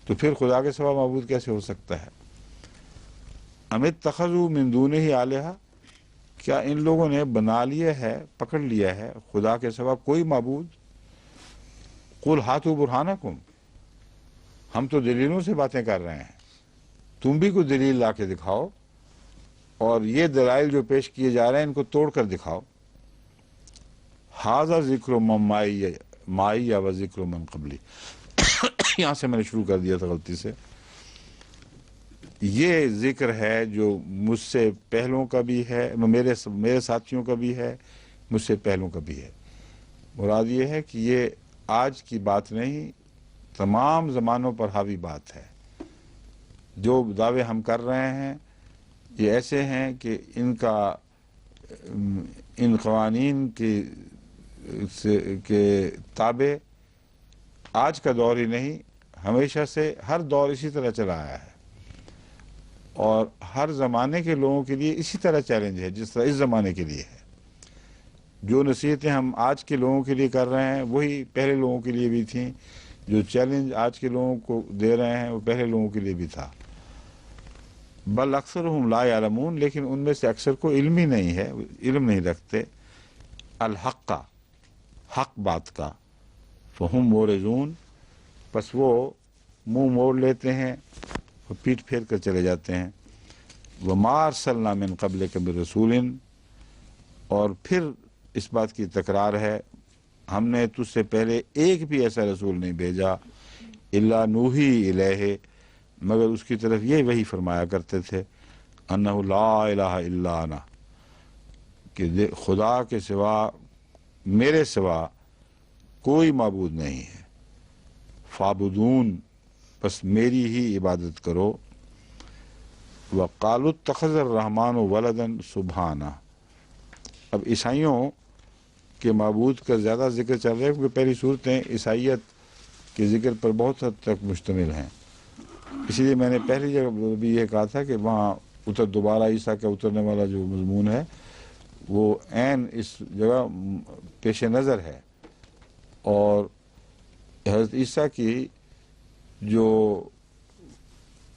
A: تو پھر خدا کے سوا معبود کیسے ہو سکتا ہے؟ ام اتخذوا من دونہ آلہۃ، کیا ان لوگوں نے بنا لیا ہے، پکڑ لیا ہے خدا کے سوا کوئی معبود؟ قل ہاتوا برہانکم، ہم تو دلیلوں سے باتیں کر رہے ہیں، تم بھی کوئی دلیل لا کے دکھاؤ، اور یہ دلائل جو پیش کیے جا رہے ہیں ان کو توڑ کر دکھاؤ۔ ھذا ذکر من معی مائی و ذکر من قبلی یہاں سے میں نے شروع کر دیا تھا غلطی سے. یہ ذکر ہے جو مجھ سے پہلوں کا بھی ہے، میرے ساتھیوں کا بھی ہے، مجھ سے پہلوں کا بھی ہے. مراد یہ ہے کہ یہ آج کی بات نہیں، تمام زمانوں پر حاوی بات ہے. جو دعوے ہم کر رہے ہیں یہ ایسے ہیں کہ ان قوانین کے تابع آج کا دور ہی نہیں، ہمیشہ سے ہر دور اسی طرح چلا آیا ہے، اور ہر زمانے کے لوگوں کے لیے اسی طرح چیلنج ہے جس طرح اس زمانے کے لیے ہے. جو نصیحتیں ہم آج کے لوگوں کے لیے کر رہے ہیں وہی پہلے لوگوں کے لیے بھی تھیں. جو چیلنج آج کے لوگوں کو دے رہے ہیں وہ پہلے لوگوں کے لیے بھی تھا. بل اکثرہم لا یعلمون، لیکن ان میں سے اکثر کو علم ہی نہیں ہے، علم نہیں رکھتے. الحق کا، حق بات کا. فہم مورزون، پس وہ منہ موڑ لیتے ہیں اور پیٹ پھیر کر چلے جاتے ہیں. وما ارسلنا من قبلک من رسول، اور پھر اس بات کی تکرار ہے ہم نے تجھ سے پہلے ایک بھی ایسا رسول نہیں بھیجا الا نوحی الیہ، مگر اس کی طرف یہ وحی فرمایا کرتے تھے انہ لا الہ الا انا، کہ خدا کے سوا، میرے سوا کوئی معبود نہیں ہے. فعبدون، بس میری ہی عبادت کرو. وقالوا اتخذ الرحمن ولدا سبحانہ. اب عیسائیوں کے معبود کا زیادہ ذکر چل رہا ہے کیونکہ پہلی صورتیں عیسائیت کے ذکر پر بہت حد تک مشتمل ہیں. اسی لیے میں نے پہلی جگہ بھی یہ کہا تھا کہ وہاں دوبارہ عیسیٰ کا اترنے والا جو مضمون ہے وہ عین اس جگہ پیش نظر ہے. اور حضرت عیسیٰ کی جو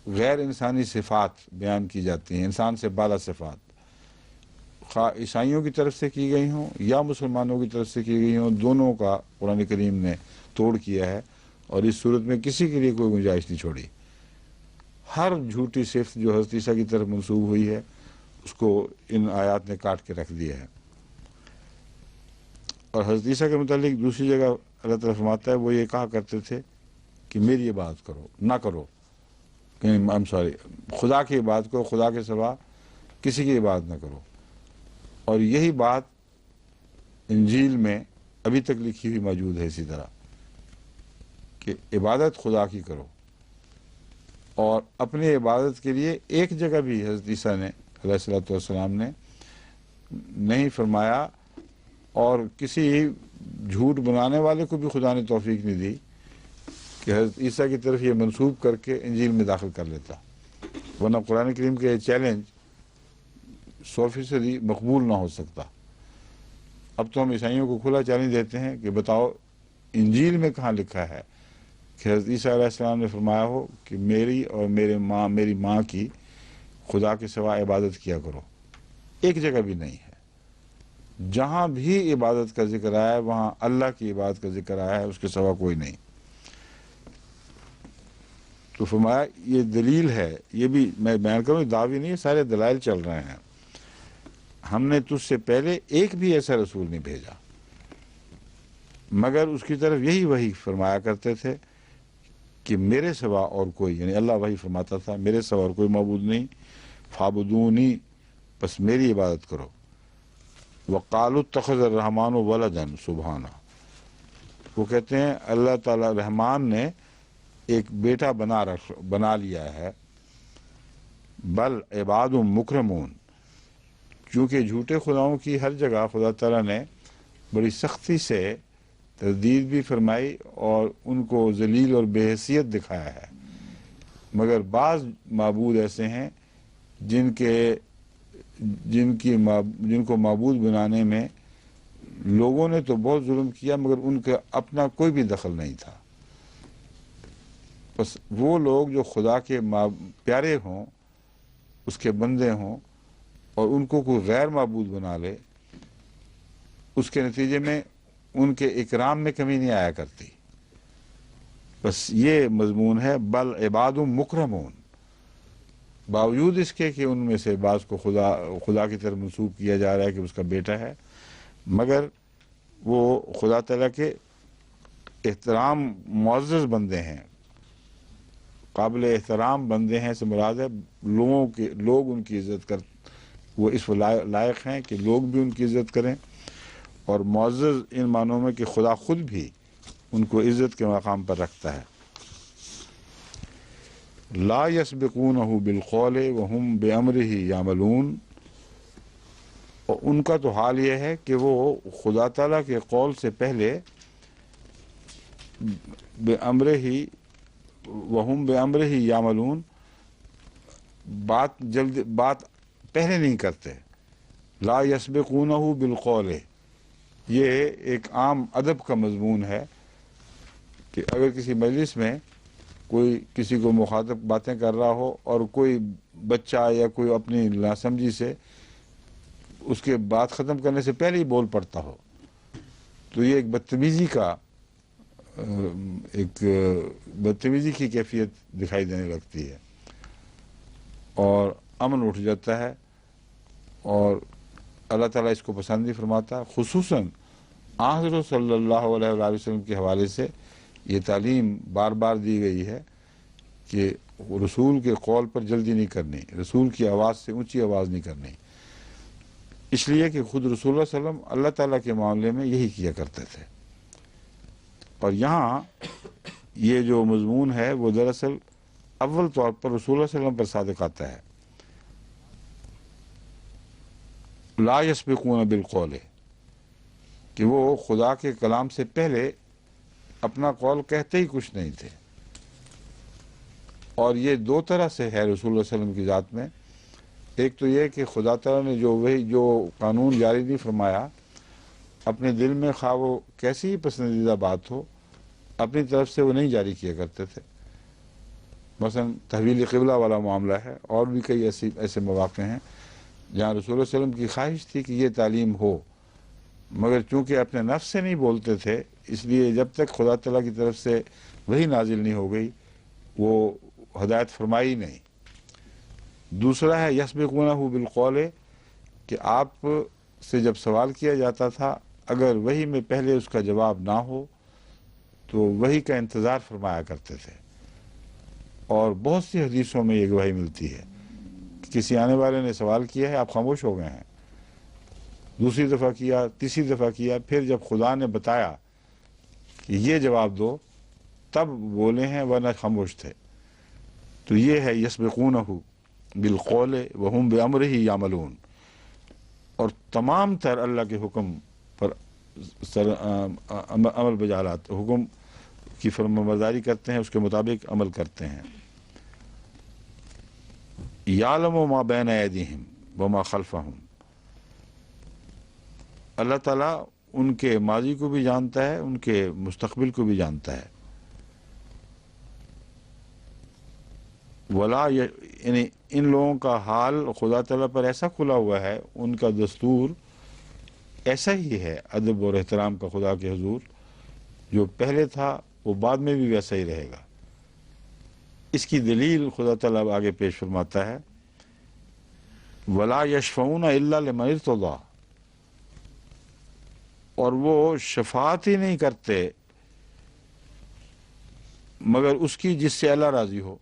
A: غیر انسانی صفات بیان کی جاتی ہیں، انسان سے بالا صفات، خواہ عیسائیوں کی طرف سے کی گئی ہوں یا مسلمانوں کی طرف سے کی گئی ہوں، دونوں کا قرآن کریم نے توڑ کیا ہے، اور اس صورت میں کسی کے لیے کوئی گنجائش نہیں چھوڑی. ہر جھوٹی صفت جو حضرت عیسیٰ کی طرف منسوب ہوئی ہے اس کو ان آیات نے کاٹ کے رکھ دیا ہے. اور حضرت عیسیٰ کے متعلق دوسری جگہ اللہ تعالیٰ فرماتا ہے وہ یہ کہا کرتے تھے کہ میری عبادت کرو، نہ کرو، خدا کی عبادت کرو، خدا کے سوا کسی کی عبادت نہ کرو. اور یہی بات انجیل میں ابھی تک لکھی ہوئی موجود ہے اسی طرح کہ عبادت خدا کی کرو. اور اپنی عبادت کے لیے ایک جگہ بھی حضرت عیسیٰ نے علیہ الصلوۃ والسلام نے نہیں فرمایا، اور کسی جھوٹ بنانے والے کو بھی خدا نے توفیق نہیں دی کہ حضرت عیسیٰ کی طرف یہ منسوب کر کے انجیل میں داخل کر لیتا، ورنہ قرآن کریم کا یہ چیلنج 100% مقبول نہ ہو سکتا. اب تو ہم عیسائیوں کو کھلا چیلنج دیتے ہیں کہ بتاؤ انجیل میں کہاں لکھا ہے کہ حضرت عیسیٰ علیہ السلام نے فرمایا ہو کہ میری اور میری ماں کی خدا کے سوا عبادت کیا کرو. ایک جگہ بھی نہیں ہے. جہاں بھی عبادت کا ذکر آیا ہے وہاں اللہ کی عبادت کا ذکر آیا ہے، اس کے سوا کوئی نہیں. تو فرمایا یہ دلیل ہے، یہ بھی میں بیان کروں، دعوی نہیں، سارے دلائل چل رہے ہیں. ہم نے تجھ سے پہلے ایک بھی ایسا رسول نہیں بھیجا مگر اس کی طرف یہی وحی فرمایا کرتے تھے کہ میرے سوا اور کوئی، یعنی اللہ وحی فرماتا تھا میرے سوا اور کوئی معبود نہیں. فعبدونی، بس میری عبادت کرو. وقالوا اتخذ الرحمن ولدا سبحانہ، وہ کہتے ہیں اللہ تعالی رحمان نے ایک بیٹا بنا لیا ہے. بل عباد مکرمون، چونکہ جھوٹے خداؤں کی ہر جگہ خدا تعالیٰ نے بڑی سختی سے تردید بھی فرمائی اور ان کو ذلیل اور بے حیثیت دکھایا ہے. مگر بعض معبود ایسے ہیں جن کو معبود بنانے میں لوگوں نے تو بہت ظلم کیا مگر ان کا اپنا کوئی بھی دخل نہیں تھا. بس وہ لوگ جو خدا کے پیارے ہوں، اس کے بندے ہوں، اور ان کو کوئی غیر معبود بنا لے، اس کے نتیجے میں ان کے اکرام میں کمی نہیں آیا کرتی. بس یہ مضمون ہے. بل عباد مکرمون، باوجود اس کے کہ ان میں سے بعض کو خدا کی طرف منسوب کیا جا رہا ہے کہ اس کا بیٹا ہے، مگر وہ خدا تعالیٰ کے احترام معزز بندے ہیں، قابل احترام بندے ہیں، سے مراد ہے لوگ ان کی عزت وہ اس لائق ہیں کہ لوگ بھی ان کی عزت کریں، اور معزز ان معنوں میں کہ خدا خود بھی ان کو عزت کے مقام پر رکھتا ہے۔ لا یسبقونہ بالقول وہم بامرہ یعملون، اور ان کا تو حال یہ ہے کہ وہ خدا تعالیٰ کے قول سے پہلے وہم بامرہ یعملون، بات پہلے نہیں کرتے۔ لا یسبقونہ بالقول، یہ ایک عام ادب کا مضمون ہے کہ اگر کسی مجلس میں کوئی کسی کو مخاطب باتیں کر رہا ہو اور کوئی بچہ یا کوئی اپنی ناسمجھی سے اس کے بات ختم کرنے سے پہلے ہی بول پڑتا ہو، تو یہ ایک بدتمیزی کی کیفیت دکھائی دینے لگتی ہے، اور امن اٹھ جاتا ہے، اور اللہ تعالیٰ اس کو پسند نہیں فرماتا۔ خصوصاً حضرت صلی اللہ علیہ وآلہ وسلم کے حوالے سے یہ تعلیم بار بار دی گئی ہے کہ رسول کے قول پر جلدی نہیں کرنی، رسول کی آواز سے اونچی آواز نہیں کرنی، اس لیے کہ خود رسول اللہ صلی اللہ علیہ وسلم اللہ تعالیٰ کے معاملے میں یہی کیا کرتے تھے۔ اور یہاں یہ جو مضمون ہے وہ دراصل اول طور پر رسول اللہ صلی اللہ علیہ وسلم پر صادق آتا ہے۔ لا یسبقون بالقول، کہ وہ خدا کے کلام سے پہلے اپنا قول کہتے ہی کچھ نہیں تھے، اور یہ دو طرح سے ہے رسول اللہ صلی اللہ علیہ وسلم کی ذات میں۔ ایک تو یہ کہ خدا تعالیٰ نے جو قانون جاری نہیں فرمایا، اپنے دل میں خواہ وہ کیسی ہی پسندیدہ بات ہو، اپنی طرف سے وہ نہیں جاری کیا کرتے تھے۔ مثلا تحویل قبلہ والا معاملہ ہے، اور بھی کئی ایسے مواقع ہیں جہاں رسول اللہ صلی اللہ علیہ وسلم کی خواہش تھی کہ یہ تعلیم ہو، مگر چونکہ اپنے نفس سے نہیں بولتے تھے، اس لیے جب تک خدا تعالیٰ کی طرف سے وہی نازل نہیں ہو گئی وہ ہدایت فرمائی نہیں۔ دوسرا ہے یسبقونہ بالقول، کہ آپ سے جب سوال کیا جاتا تھا اگر وحی میں پہلے اس کا جواب نہ ہو تو وحی کا انتظار فرمایا کرتے تھے، اور بہت سی حدیثوں میں یہ گواہی ملتی ہے کہ کسی آنے والے نے سوال کیا ہے، آپ خاموش ہو گئے ہیں، دوسری دفعہ کیا، تیسری دفعہ کیا، پھر جب خدا نے بتایا کہ یہ جواب دو تب بولے ہیں، ورنہ خاموش تھے۔ تو یہ ہے یسبقونہ بالقول وہم بامرہ یعملون، اور تمام تر اللہ کے حکم پر عمل بجا لاتے، حکم کی فرمانبرداری کرتے ہیں، اس کے مطابق عمل کرتے ہیں۔ یعلم ما بین ایدیہم وما خلفہم، اللہ تعالیٰ ان کے ماضی کو بھی جانتا ہے، ان کے مستقبل کو بھی جانتا ہے۔ یعنی ان لوگوں کا حال خدا تعالیٰ پر ایسا کھلا ہوا ہے، ان کا دستور ایسا ہی ہے، ادب اور احترام کا خدا کے حضور، جو پہلے تھا وہ بعد میں بھی ویسا ہی رہے گا۔ اس کی دلیل خدا تعالیٰ آگے پیش فرماتا ہے، وَلَا يَشْفَعُونَ إِلَّا لِمَنِ ارْتَضَىٰ، اور وہ شفاعت ہی نہیں کرتے مگر اس کی جس سے اللہ راضی ہو،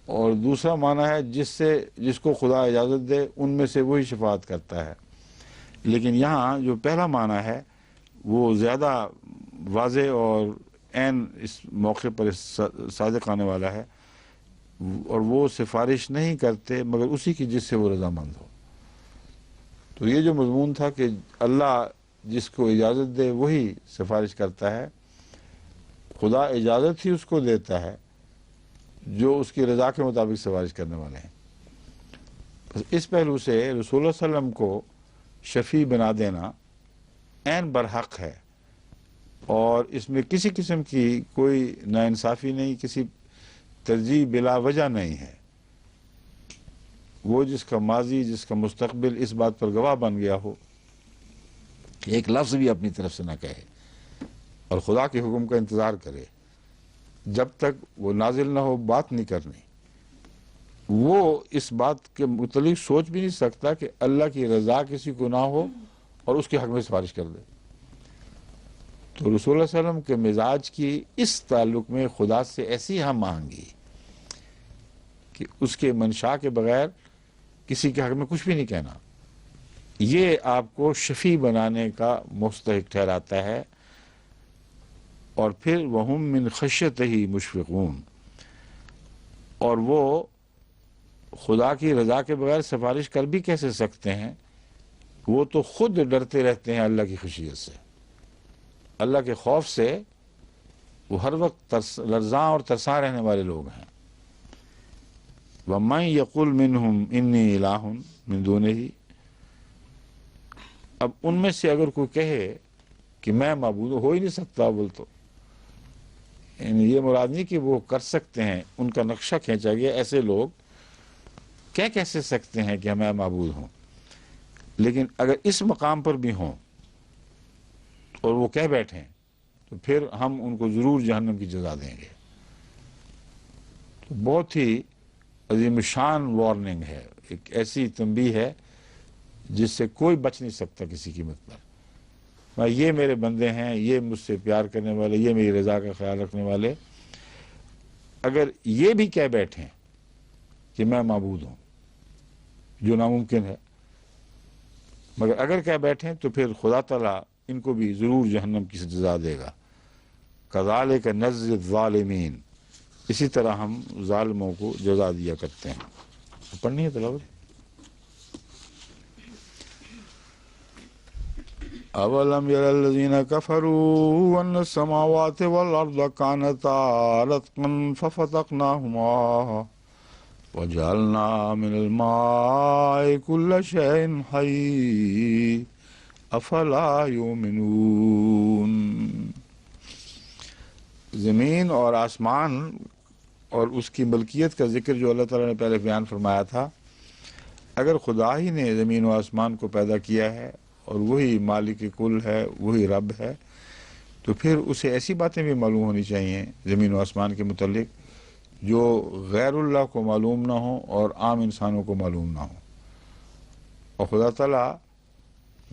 A: اور دوسرا معنی ہے جس کو خدا اجازت دے ان میں سے وہی شفاعت کرتا ہے۔ لیکن یہاں جو پہلا معنی ہے وہ زیادہ واضح اور عین اس موقع پر صادق آنے والا ہے، اور وہ سفارش نہیں کرتے مگر اسی کی جس سے وہ رضامند ہو۔ تو یہ جو مضمون تھا کہ اللہ جس کو اجازت دے وہی سفارش کرتا ہے، خدا اجازت ہی اس کو دیتا ہے جو اس کی رضا کے مطابق سفارش کرنے والے ہیں۔ بس اس پہلو سے رسول اللہ صلی اللہ علیہ وسلم کو شفیع بنا دینا عین برحق ہے، اور اس میں کسی قسم کی کوئی ناانصافی نہیں، کسی ترجیح بلا وجہ نہیں ہے۔ وہ جس کا ماضی، جس کا مستقبل اس بات پر گواہ بن گیا ہو، ایک لفظ بھی اپنی طرف سے نہ کہے اور خدا کے حکم کا انتظار کرے، جب تک وہ نازل نہ ہو بات نہیں کرنی۔ وہ اس بات کے متعلق سوچ بھی نہیں سکتا کہ اللہ کی رضا کسی کو نہ ہو اور اس کے حق میں سفارش کر دے۔ تو رسول اللہ صلی اللہ علیہ وسلم کے مزاج کی اس تعلق میں خدا سے ایسی ہم آہنگی کہ اس کے منشا کے بغیر کسی کے حق میں کچھ بھی نہیں کہنا، یہ آپ کو شفیع بنانے کا مستحق ٹھہراتا ہے۔ اور پھر وَهُم مِّن خَشْيَتِهِ مُشْفِقُونَ، اور وہ خدا کی رضا کے بغیر سفارش کر بھی کیسے سکتے ہیں؟ وہ تو خود ڈرتے رہتے ہیں اللہ کی خشیت سے، اللہ کے خوف سے وہ ہر وقت لرزاں اور ترساں رہنے والے لوگ ہیں۔ وَمَن يَقُلْ مِنْهُمْ إِنِّي إِلَٰهٌ مِّن دُونِهِ، اب ان میں سے اگر کوئی کہے کہ میں معبود ہو ہی نہیں سکتا، بول تو یعنی یہ مراد نہیں کہ وہ کر سکتے ہیں، ان کا نقشہ کھینچا گیا، ایسے لوگ کیا کیسے سکتے ہیں کہ میں معبود ہوں، لیکن اگر اس مقام پر بھی ہوں اور وہ کہہ بیٹھیں تو پھر ہم ان کو ضرور جہنم کی جزا دیں گے۔ تو بہت ہی عظیم شان وارننگ ہے، ایک ایسی تنبیہ ہے جس سے کوئی بچ نہیں سکتا کسی قیمت پر۔ یہ میرے بندے ہیں، یہ مجھ سے پیار کرنے والے، یہ میری رضا کا خیال رکھنے والے، اگر یہ بھی کہہ بیٹھیں کہ میں معبود ہوں، جو ناممکن ہے، مگر اگر کہہ بیٹھیں تو پھر خدا تعالیٰ ان کو بھی ضرور جہنم کی سزا دے گا۔ کذالک نجزی الظالمین، اسی طرح ہم ظالموں کو جزا دیا کرتے ہیں۔ پڑھنی ہے تلاوت؟ اولم یر الذین کفروا ان السماوات والارض کانتا رتقا ففتقناهما وجعلنا من الماء كل شيء حي افلا یؤمنون۔ زمین اور آسمان اور اس کی ملکیت کا ذکر جو اللہ تعالیٰ نے پہلے بیان فرمایا تھا، اگر خدا ہی نے زمین و آسمان کو پیدا کیا ہے اور وہی مالک کل ہے، وہی رب ہے، تو پھر اسے ایسی باتیں بھی معلوم ہونی چاہیے زمین و آسمان کے متعلق جو غیر اللہ کو معلوم نہ ہوں اور عام انسانوں کو معلوم نہ ہوں۔ اور خدا تعالیٰ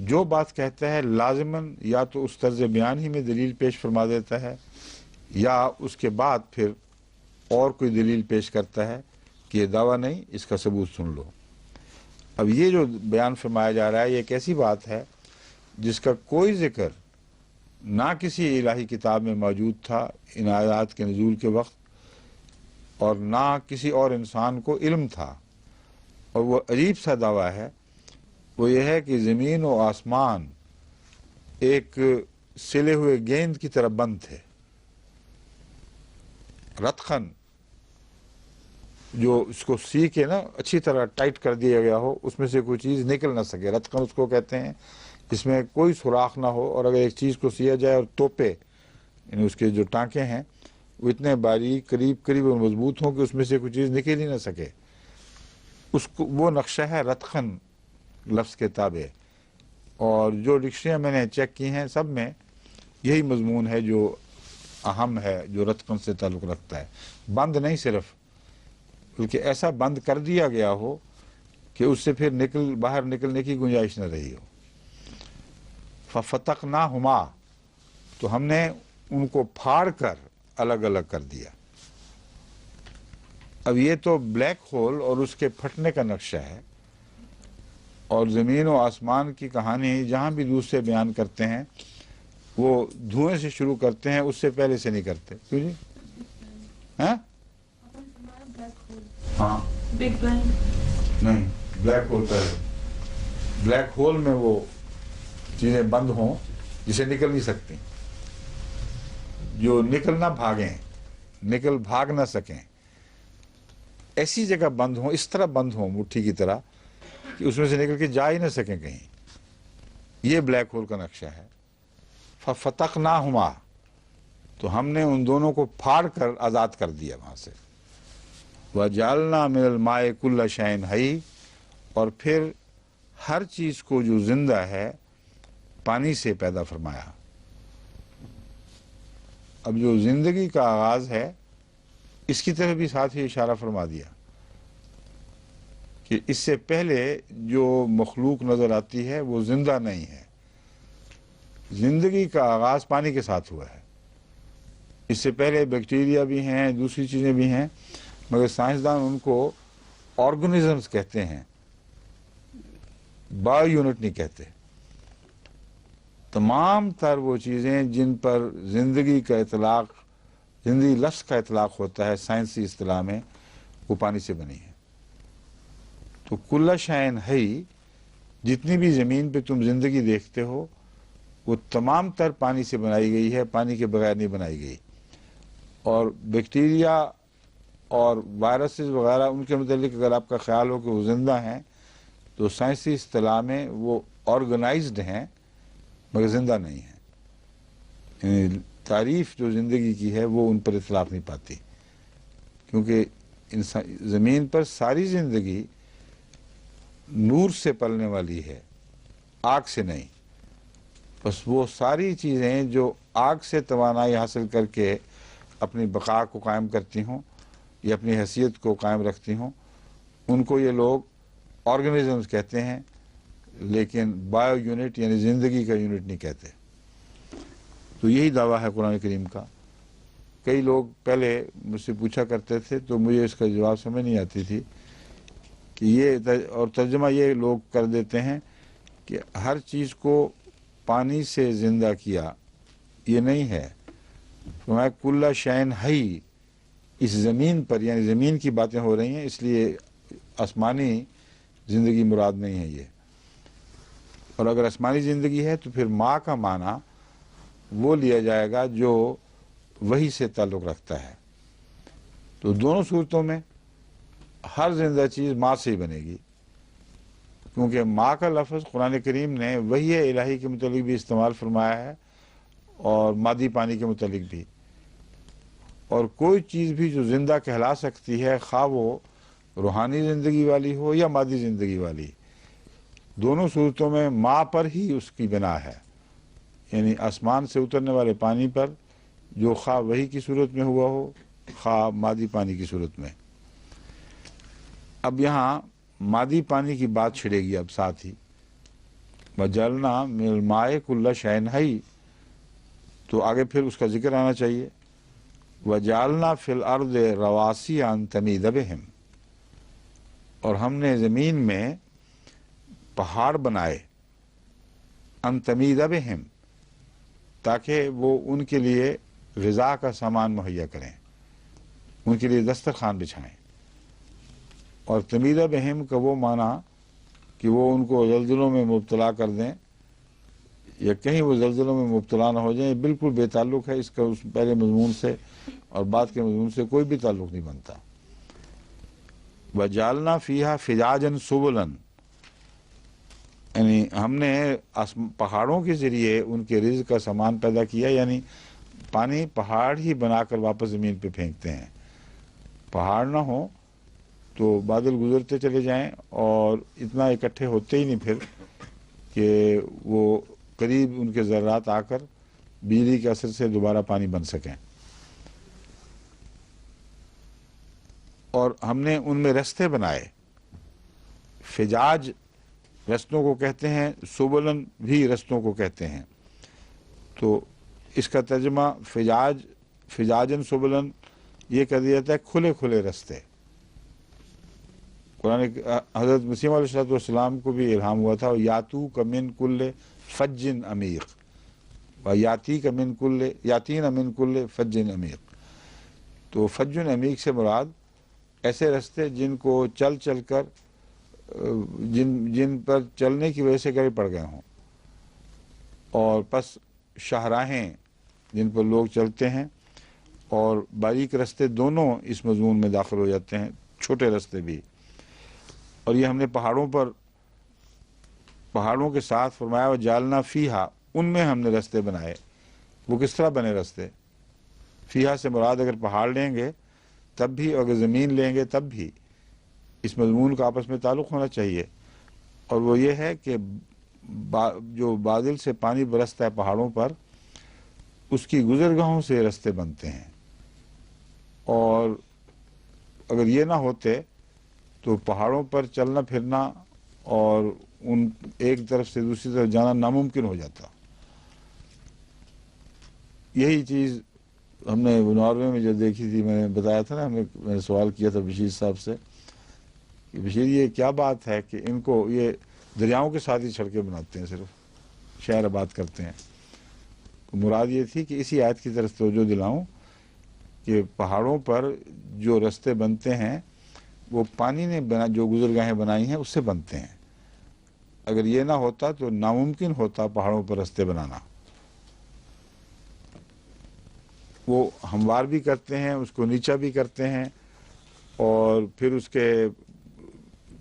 A: جو بات کہتا ہے لازماً یا تو اس طرز بیان ہی میں دلیل پیش فرما دیتا ہے، یا اس کے بعد پھر اور کوئی دلیل پیش کرتا ہے کہ یہ دعویٰ نہیں، اس کا ثبوت سن لو۔ اب یہ جو بیان فرمایا جا رہا ہے یہ ایک ایسی بات ہے جس کا کوئی ذکر نہ کسی الہی کتاب میں موجود تھا ان آیات کے نزول کے وقت، اور نہ کسی اور انسان کو علم تھا، اور وہ عجیب سا دعویٰ ہے۔ وہ یہ ہے کہ زمین و آسمان ایک سلے ہوئے گیند کی طرح بند تھے، رتخن، جو اس کو سی کے نا اچھی طرح ٹائٹ کر دیا گیا ہو، اس میں سے کوئی چیز نکل نہ سکے، رتخن اس کو کہتے ہیں، جس میں کوئی سوراخ نہ ہو، اور اگر ایک چیز کو سیا جائے اور توپے، یعنی اس کے جو ٹانکے ہیں وہ اتنے باریک قریب اور مضبوط ہوں کہ اس میں سے کوئی چیز نکل ہی نہ سکے، اس کو وہ نقشہ ہے رتخن لفظ کے تابع۔ اور جو ڈکشنریاں میں نے چیک کی ہیں سب میں یہی مضمون ہے جو اہم ہے، جو رتخن سے تعلق رکھتا ہے، بند نہیں صرف، بلکہ ایسا بند کر دیا گیا ہو کہ اس سے پھر باہر نکلنے کی گنجائش نہ رہی ہو۔ ففتقناہما، تو ہم نے ان کو پھاڑ کر الگ الگ کر دیا۔ اب یہ تو بلیک ہول اور اس کے پھٹنے کا نقشہ ہے، اور زمین و آسمان کی کہانی جہاں بھی دوسرے بیان کرتے ہیں وہ دھوئیں سے شروع کرتے ہیں، اس سے پہلے سے نہیں کرتے۔ کیوں جی؟ ہاں
C: بگ بینگ
A: نہیں، بلیک ہول پہلے، بلیک ہول میں وہ چیزیں بند ہوں جسے نکل نہیں سکتی، جو نکل نہ بھاگ نہ سکیں، ایسی جگہ بند ہوں، اس طرح بند ہوں مٹھی کی طرح کہ اس میں سے نکل کے جا ہی نہ سکیں کہیں، یہ بلیک ہول کا نقشہ ہے۔ ففتقناہما، تو ہم نے ان دونوں کو پھاڑ کر آزاد کر دیا وہاں سے۔ وَجَعَلْنَا مِنَ الْمَاءِ كُلَّ شَيْءٍ حَيٍّ، اور پھر ہر چیز کو جو زندہ ہے پانی سے پیدا فرمایا۔ اب جو زندگی کا آغاز ہے اس کی طرف بھی ساتھ ہی اشارہ فرما دیا کہ اس سے پہلے جو مخلوق نظر آتی ہے وہ زندہ نہیں ہے، زندگی کا آغاز پانی کے ساتھ ہوا ہے. اس سے پہلے بیکٹیریا بھی ہیں، دوسری چیزیں بھی ہیں، مگر سائنسدان ان کو آرگنزمز کہتے ہیں، بایو یونٹ نہیں کہتے. تمام تر وہ چیزیں جن پر زندگی کا اطلاق، زندگی لفظ کا اطلاق ہوتا ہے سائنسی اصطلاح میں، وہ پانی سے بنی ہے. تو کل شیء حی، جتنی بھی زمین پہ تم زندگی دیکھتے ہو وہ تمام تر پانی سے بنائی گئی ہے، پانی کے بغیر نہیں بنائی گئی. اور بیکٹیریا اور وائرسز وغیرہ ان کے متعلق اگر آپ کا خیال ہو کہ وہ زندہ ہیں تو سائنسی اصطلاح میں وہ آرگنائزڈ ہیں مگر زندہ نہیں ہیں. یعنی تعریف جو زندگی کی ہے وہ ان پر اطلاق نہیں پاتی، کیونکہ زمین پر ساری زندگی نور سے پلنے والی ہے، آگ سے نہیں. بس وہ ساری چیزیں جو آگ سے توانائی حاصل کر کے اپنی بقا کو قائم کرتی ہوں یا اپنی حیثیت کو قائم رکھتی ہوں، ان کو یہ لوگ آرگنزمز کہتے ہیں، لیکن بایو یونٹ یعنی زندگی کا یونٹ نہیں کہتے. تو یہی دعویٰ ہے قرآن کریم کا. کئی لوگ پہلے مجھ سے پوچھا کرتے تھے تو مجھے اس کا جواب سمجھ نہیں آتی تھی کہ یہ، اور ترجمہ یہ لوگ کر دیتے ہیں کہ ہر چیز کو پانی سے زندہ کیا. یہ نہیں ہے. فرمایا کل شیء حی، اس زمین پر یعنی زمین کی باتیں ہو رہی ہیں، اس لیے آسمانی زندگی مراد نہیں ہے یہ. اور اگر آسمانی زندگی ہے تو پھر ماں کا معنی وہ لیا جائے گا جو وہی سے تعلق رکھتا ہے. تو دونوں صورتوں میں ہر زندہ چیز ماں سے ہی بنے گی، کیونکہ ماں کا لفظ قرآن کریم نے وحی الہی کے متعلق بھی استعمال فرمایا ہے اور مادی پانی کے متعلق بھی. اور کوئی چیز بھی جو زندہ کہلا سکتی ہے، خواہ وہ روحانی زندگی والی ہو یا مادی زندگی والی، دونوں صورتوں میں ماں پر ہی اس کی بنا ہے. یعنی آسمان سے اترنے والے پانی پر، جو خواہ وحی کی صورت میں ہوا ہو خواہ مادی پانی کی صورت میں. اب یہاں مادی پانی کی بات چھڑے گی اب ساتھ ہی. وَجَعَلْنَا مِنَ الْمَاءِ كُلَّ شَيْءٍ حَيٍّ، تو آگے پھر اس کا ذکر آنا چاہیے. وَجَعَلْنَا فِي الْأَرْضِ رَوَاسِيَ أَن تَمِيدَ بِهِمْ، اور ہم نے زمین میں پہاڑ بنائے، ان تمید بہم، تاکہ وہ ان کے لیے غذا کا سامان مہیا کریں، ان کے لیے دسترخوان بچھائیں. اور تمید بہم کا وہ معنی کہ وہ ان کو زلزلوں میں مبتلا کر دیں یا کہیں وہ زلزلوں میں مبتلا نہ ہو جائیں، یہ بالکل بے تعلق ہے. اس کا اس پہلے مضمون سے اور بعد کے مضمون سے کوئی بھی تعلق نہیں بنتا. وَجَعَلْنَا فِيهَا فِجَاجًا سُبُلًا، یعنی ہم نے پہاڑوں کے ذریعے ان کے رزق کا سامان پیدا کیا. یعنی پانی پہاڑ ہی بنا کر واپس زمین پہ پھینکتے ہیں. پہاڑ نہ ہو تو بادل گزرتے چلے جائیں اور اتنا اکٹھے ہوتے ہی نہیں پھر کہ وہ قریب ان کے ذرات آ کر بجلی کے اثر سے دوبارہ پانی بن سکیں. اور ہم نے ان میں رستے بنائے. فجاج رستوں کو کہتے ہیں، سبلن بھی رستوں کو کہتے ہیں. تو اس کا ترجمہ فجاجن سبلن یہ کر دیا جاتا ہے کھلے کھلے رستے. قرآن حضرت مسیح علیہ السلام کو بھی الہام ہوا تھا، یاتو کا من کل فجن عمیق و یاتی کا من کل یاتین من کل فجن عمیق. تو فجن عمیق سے مراد ایسے رستے جن کو چل چل کر جن پر چلنے کی وجہ سے گڑے پڑ گئے ہوں، اور پس شاہراہیں جن پر لوگ چلتے ہیں، اور باریک رستے دونوں اس مضمون میں داخل ہو جاتے ہیں، چھوٹے رستے بھی. اور یہ ہم نے پہاڑوں کے ساتھ فرمایا وَجَعَلْنَا فِيهَا، ان میں ہم نے رستے بنائے. وہ کس طرح بنے رستے؟ فیہا سے مراد اگر پہاڑ لیں گے تب بھی، اگر زمین لیں گے تب بھی، اس مضمون کا آپس میں تعلق ہونا چاہیے. اور وہ یہ ہے کہ جو بادل سے پانی برستا ہے پہاڑوں پر، اس کی گزرگاہوں سے رستے بنتے ہیں. اور اگر یہ نہ ہوتے تو پہاڑوں پر چلنا پھرنا اور ان ایک طرف سے دوسری طرف جانا ناممکن ہو جاتا. یہی چیز ہم نے ناروے میں جو دیکھی تھی، میں نے بتایا تھا نا، میں نے سوال کیا تھا بشیر صاحب سے کہ بشیر یہ کیا بات ہے کہ ان کو یہ دریاؤں کے ساتھ ہی سڑکیں بناتے ہیں، صرف شہر آباد کرتے ہیں. مراد یہ تھی کہ اسی آیت کی طرف توجہ دلاؤں کہ پہاڑوں پر جو رستے بنتے ہیں وہ پانی نے جو گزرگاہیں بنائی ہیں اس سے بنتے ہیں. اگر یہ نہ ہوتا تو ناممکن ہوتا پہاڑوں پر رستے بنانا. وہ ہموار بھی کرتے ہیں، اس کو نیچا بھی کرتے ہیں، اور پھر اس کے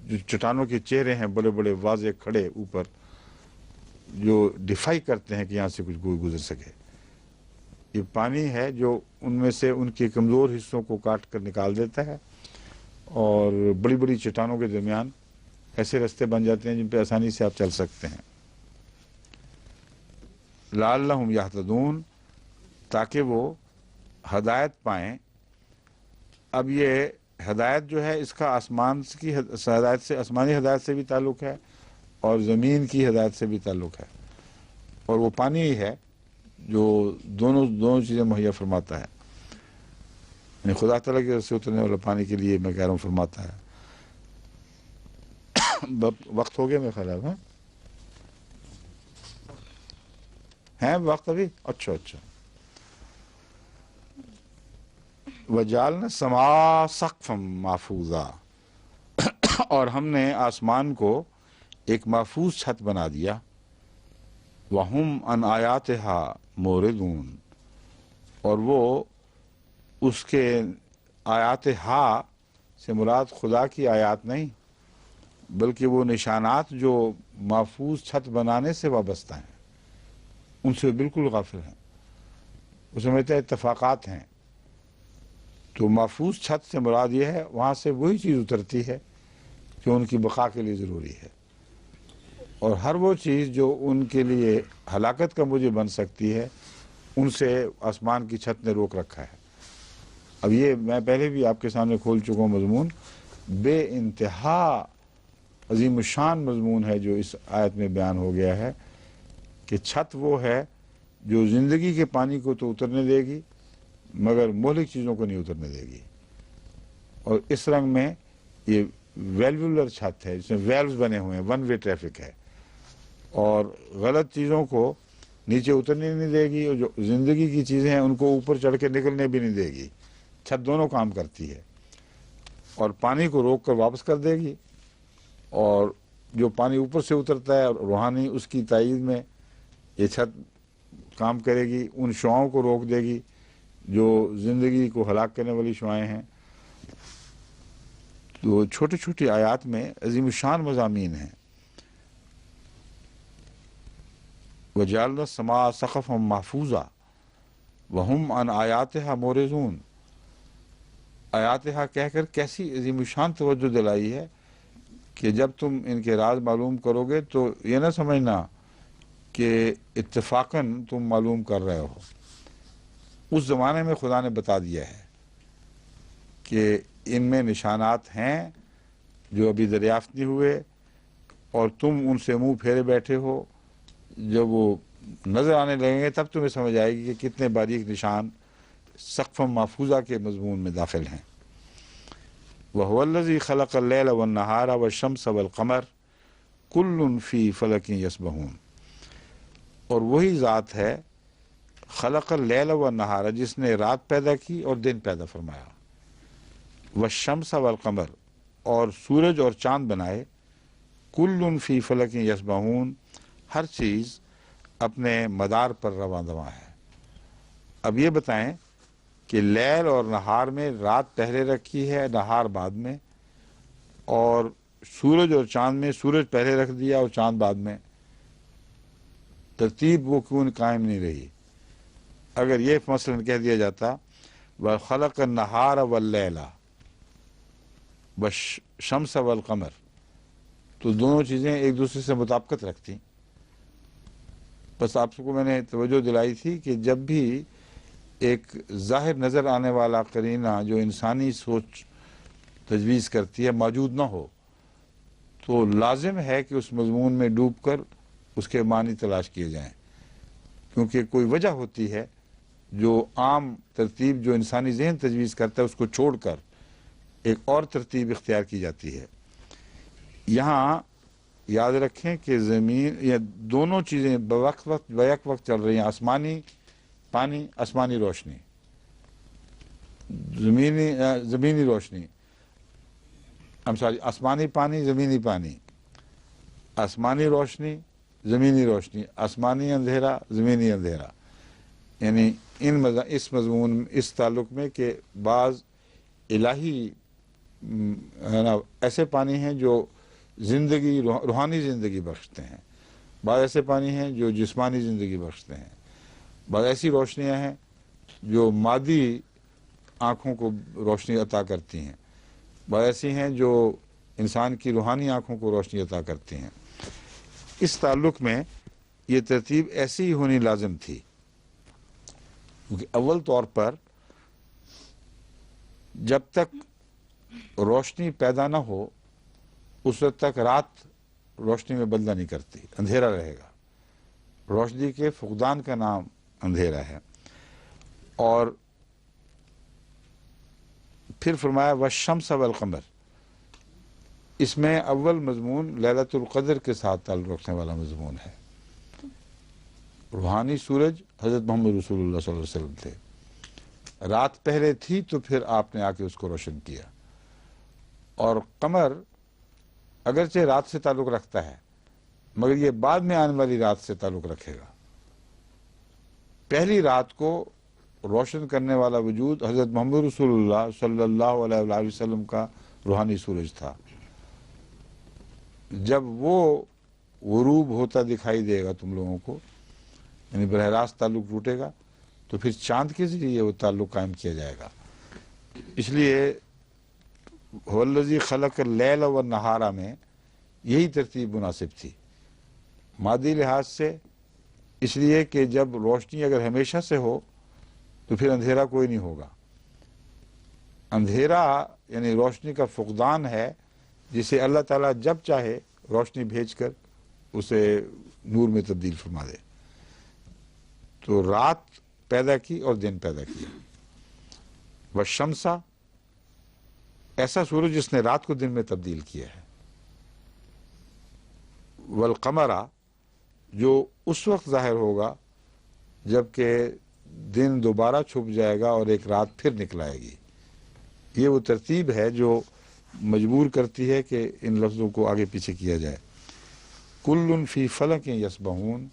A: جو چٹانوں کے چہرے ہیں بڑے بڑے واضح کھڑے اوپر، جو ڈیفائی کرتے ہیں کہ یہاں سے کچھ کوئی گزر سکے. یہ پانی ہے جو ان میں سے ان کے کمزور حصوں کو کاٹ کر نکال دیتا ہے، اور بڑی بڑی چٹانوں کے درمیان ایسے رستے بن جاتے ہیں جن پہ آسانی سے آپ چل سکتے ہیں. لعلہم یہتدون، تاکہ وہ ہدایت پائیں. اب یہ ہدایت جو ہے اس کا آسمان کی ہدایت سے، آسمانی ہدایت سے بھی تعلق ہے اور زمین کی ہدایت سے بھی تعلق ہے، اور وہ پانی ہی ہے جو دونوں چیزیں مہیا فرماتا ہے. یعنی خدا تعالیٰ کی طرف سے اترنے والا پانی کے لیے میں کہہ رہا ہوں فرماتا ہے. وقت ہو گیا میرے خیال ہے، ہیں وقت ابھی؟ اچھا. وَجَعَلْنَا السَّمَاءَ سَقْفًا مَحْفُوظًا، اور ہم نے آسمان کو ایک محفوظ چھت بنا دیا. وَهُمْ عَنْ آيَاتِهَا مُعْرِضُونَ، اور وہ اس کے آیات ہا سے مراد خدا کی آیات نہیں، بلکہ وہ نشانات جو محفوظ چھت بنانے سے وابستہ ہیں ان سے بالکل غافل ہیں. وہ سمجھتے ہیں اتفاقات ہیں. تو محفوظ چھت سے مراد یہ ہے وہاں سے وہی چیز اترتی ہے جو ان کی بقا کے لیے ضروری ہے، اور ہر وہ چیز جو ان کے لیے ہلاکت کا موجب بن سکتی ہے ان سے آسمان کی چھت نے روک رکھا ہے. اب یہ میں پہلے بھی آپ کے سامنے کھول چکا ہوں مضمون، بے انتہا عظیم الشان مضمون ہے جو اس آیت میں بیان ہو گیا ہے کہ چھت وہ ہے جو زندگی کے پانی کو تو اترنے دے گی مگر مہلک چیزوں کو نہیں اترنے دے گی. اور اس رنگ میں یہ ویلولر چھت ہے جس میں ویلوز بنے ہوئے ہیں، ون وے ٹریفک ہے، اور غلط چیزوں کو نیچے اترنے نہیں دے گی، اور جو زندگی کی چیزیں ہیں ان کو اوپر چڑھ کے نکلنے بھی نہیں دے گی. چھت دونوں کام کرتی ہے، اور پانی کو روک کر واپس کر دے گی، اور جو پانی اوپر سے اترتا ہے روحانی اس کی تائید میں یہ چھت کام کرے گی. ان شعاؤں کو روک دے گی جو زندگی کو ہلاک کرنے والی شعائیں ہیں. تو چھوٹی چھوٹی آیات میں عظیم الشان مضامین ہیں. وَجَعَلْنَا السَّمَاءَ سَقْفًا مَحْفُوظًا وَهُمْ عَنْ آيَاتِهَا مُعْرِضُونَ. آیاتها کہہ کر کیسی عظیم الشان توجہ دلائی ہے کہ جب تم ان کے راز معلوم کرو گے تو یہ نہ سمجھنا کہ اتفاقاً تم معلوم کر رہے ہو. اس زمانے میں خدا نے بتا دیا ہے کہ ان میں نشانات ہیں جو ابھی دریافت نہیں ہوئے، اور تم ان سے منہ پھیرے بیٹھے ہو. جب وہ نظر آنے لگیں گے تب تمہیں سمجھ آئے گی کہ کتنے باریک نشان سقف محفوظہ کے مضمون میں داخل ہیں. وَهُوَ الَّذِي خَلَقَ اللَّيْلَ وَالنَّهَارَ وَالشَّمْسَ وَالْقَمَرَ كُلٌّ فِي فَلَكٍ يَسْبَحُونَ. اور وہی ذات ہے خلق اللیل والنہار، جس نے رات پیدا کی اور دن پیدا فرمایا. والشمس والقمر، اور سورج اور چاند بنائے. کل فی فلک یسبحون، ہر چیز اپنے مدار پر رواں دواں ہے. اب یہ بتائیں کہ لیل اور نہار میں رات پہلے رکھی ہے، نہار بعد میں، اور سورج اور چاند میں سورج پہلے رکھ دیا اور چاند بعد میں. ترتیب وہ کیوں قائم نہیں رہی؟ اگر یہ مثلاً کہہ دیا جاتا وَخَلَقَ النَّهَارَ وَاللَّيْلَ وَالشَّمْسَ وَالْقَمَرَ، تو دونوں چیزیں ایک دوسرے سے مطابقت رکھتی. بس آپ کو میں نے توجہ دلائی تھی کہ جب بھی ایک ظاہر نظر آنے والا قرینہ جو انسانی سوچ تجویز کرتی ہے موجود نہ ہو تو لازم ہے کہ اس مضمون میں ڈوب کر اس کے معنی تلاش کیے جائیں، کیونکہ کوئی وجہ ہوتی ہے جو عام ترتیب جو انسانی ذہن تجویز کرتا ہے اس کو چھوڑ کر ایک اور ترتیب اختیار کی جاتی ہے۔ یہاں یاد رکھیں کہ زمین یا دونوں چیزیں بیک وقت چل رہی ہیں، آسمانی پانی، آسمانی روشنی، زمینی روشنی، آسمانی پانی، زمینی پانی، آسمانی روشنی، زمینی روشنی، آسمانی اندھیرا، زمینی اندھیرا، یعنی اس مضمون اس تعلق میں کہ بعض الہی ایسے پانی ہیں جو زندگی روحانی زندگی بخشتے ہیں، بعض ایسے پانی ہیں جو جسمانی زندگی بخشتے ہیں، بعض ایسی روشنیاں ہیں جو مادی آنکھوں کو روشنی عطا کرتی ہیں، بعض ایسی ہیں جو انسان کی روحانی آنکھوں کو روشنی عطا کرتی ہیں۔ اس تعلق میں یہ ترتیب ایسی ہی ہونی لازم تھی، کیونکہ اول طور پر جب تک روشنی پیدا نہ ہو اس وقت تک رات روشنی میں بدلہ نہیں کرتی، اندھیرا رہے گا۔ روشنی کے فقدان کا نام اندھیرا ہے۔ اور پھر فرمایا والشمس والقمر، اس میں اول مضمون لیلۃ القدر کے ساتھ تعلق رکھنے والا مضمون ہے۔ روحانی سورج حضرت محمد رسول اللہ صلی اللہ علیہ وسلم تھے، رات پہلے تھی تو پھر آپ نے آ کے اس کو روشن کیا۔ اور قمر اگرچہ رات سے تعلق رکھتا ہے مگر یہ بعد میں آنے والی رات سے تعلق رکھے گا۔ پہلی رات کو روشن کرنے والا وجود حضرت محمد رسول اللہ صلی اللہ علیہ وآلہ وسلم کا روحانی سورج تھا۔ جب وہ غروب ہوتا دکھائی دے گا تم لوگوں کو، یعنی براہ راست تعلق ٹوٹے گا، تو پھر چاند کے ذریعے وہ تعلق قائم کیا جائے گا۔ اس لیے والذی خلق اللیل والنہار میں یہی ترتیب مناسب تھی مادی لحاظ سے، اس لیے کہ جب روشنی اگر ہمیشہ سے ہو تو پھر اندھیرا کوئی نہیں ہوگا۔ اندھیرا یعنی روشنی کا فقدان ہے جسے اللہ تعالیٰ جب چاہے روشنی بھیج کر اسے نور میں تبدیل فرما دے۔ تو رات پیدا کی اور دن پیدا کیا۔ والشمسا، ایسا سورج جس نے رات کو دن میں تبدیل کیا ہے۔ والقمرہ، جو اس وقت ظاہر ہوگا جبکہ دن دوبارہ چھپ جائے گا اور ایک رات پھر نکل آئے گی۔ یہ وہ ترتیب ہے جو مجبور کرتی ہے کہ ان لفظوں کو آگے پیچھے کیا جائے۔ کل فی فلک یسبحون،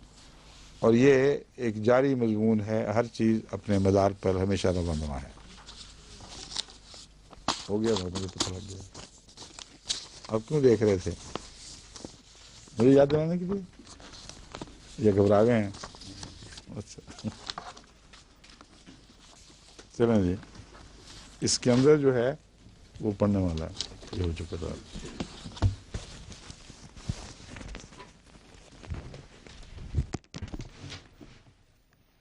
A: اور یہ ایک جاری مضمون ہے، ہر چیز اپنے مدار پر ہمیشہ رواں ہے۔ ہو گیا، مجھے پتہ لگ گیا۔ آپ کیوں دیکھ رہے تھے؟ مجھے یاد دلانے کے لیے یا گھبرا گئے ہیں؟ اچھا چلیں جی، اس کے اندر جو ہے وہ پڑھنے والا ہے، یہ ہو چکا تھا۔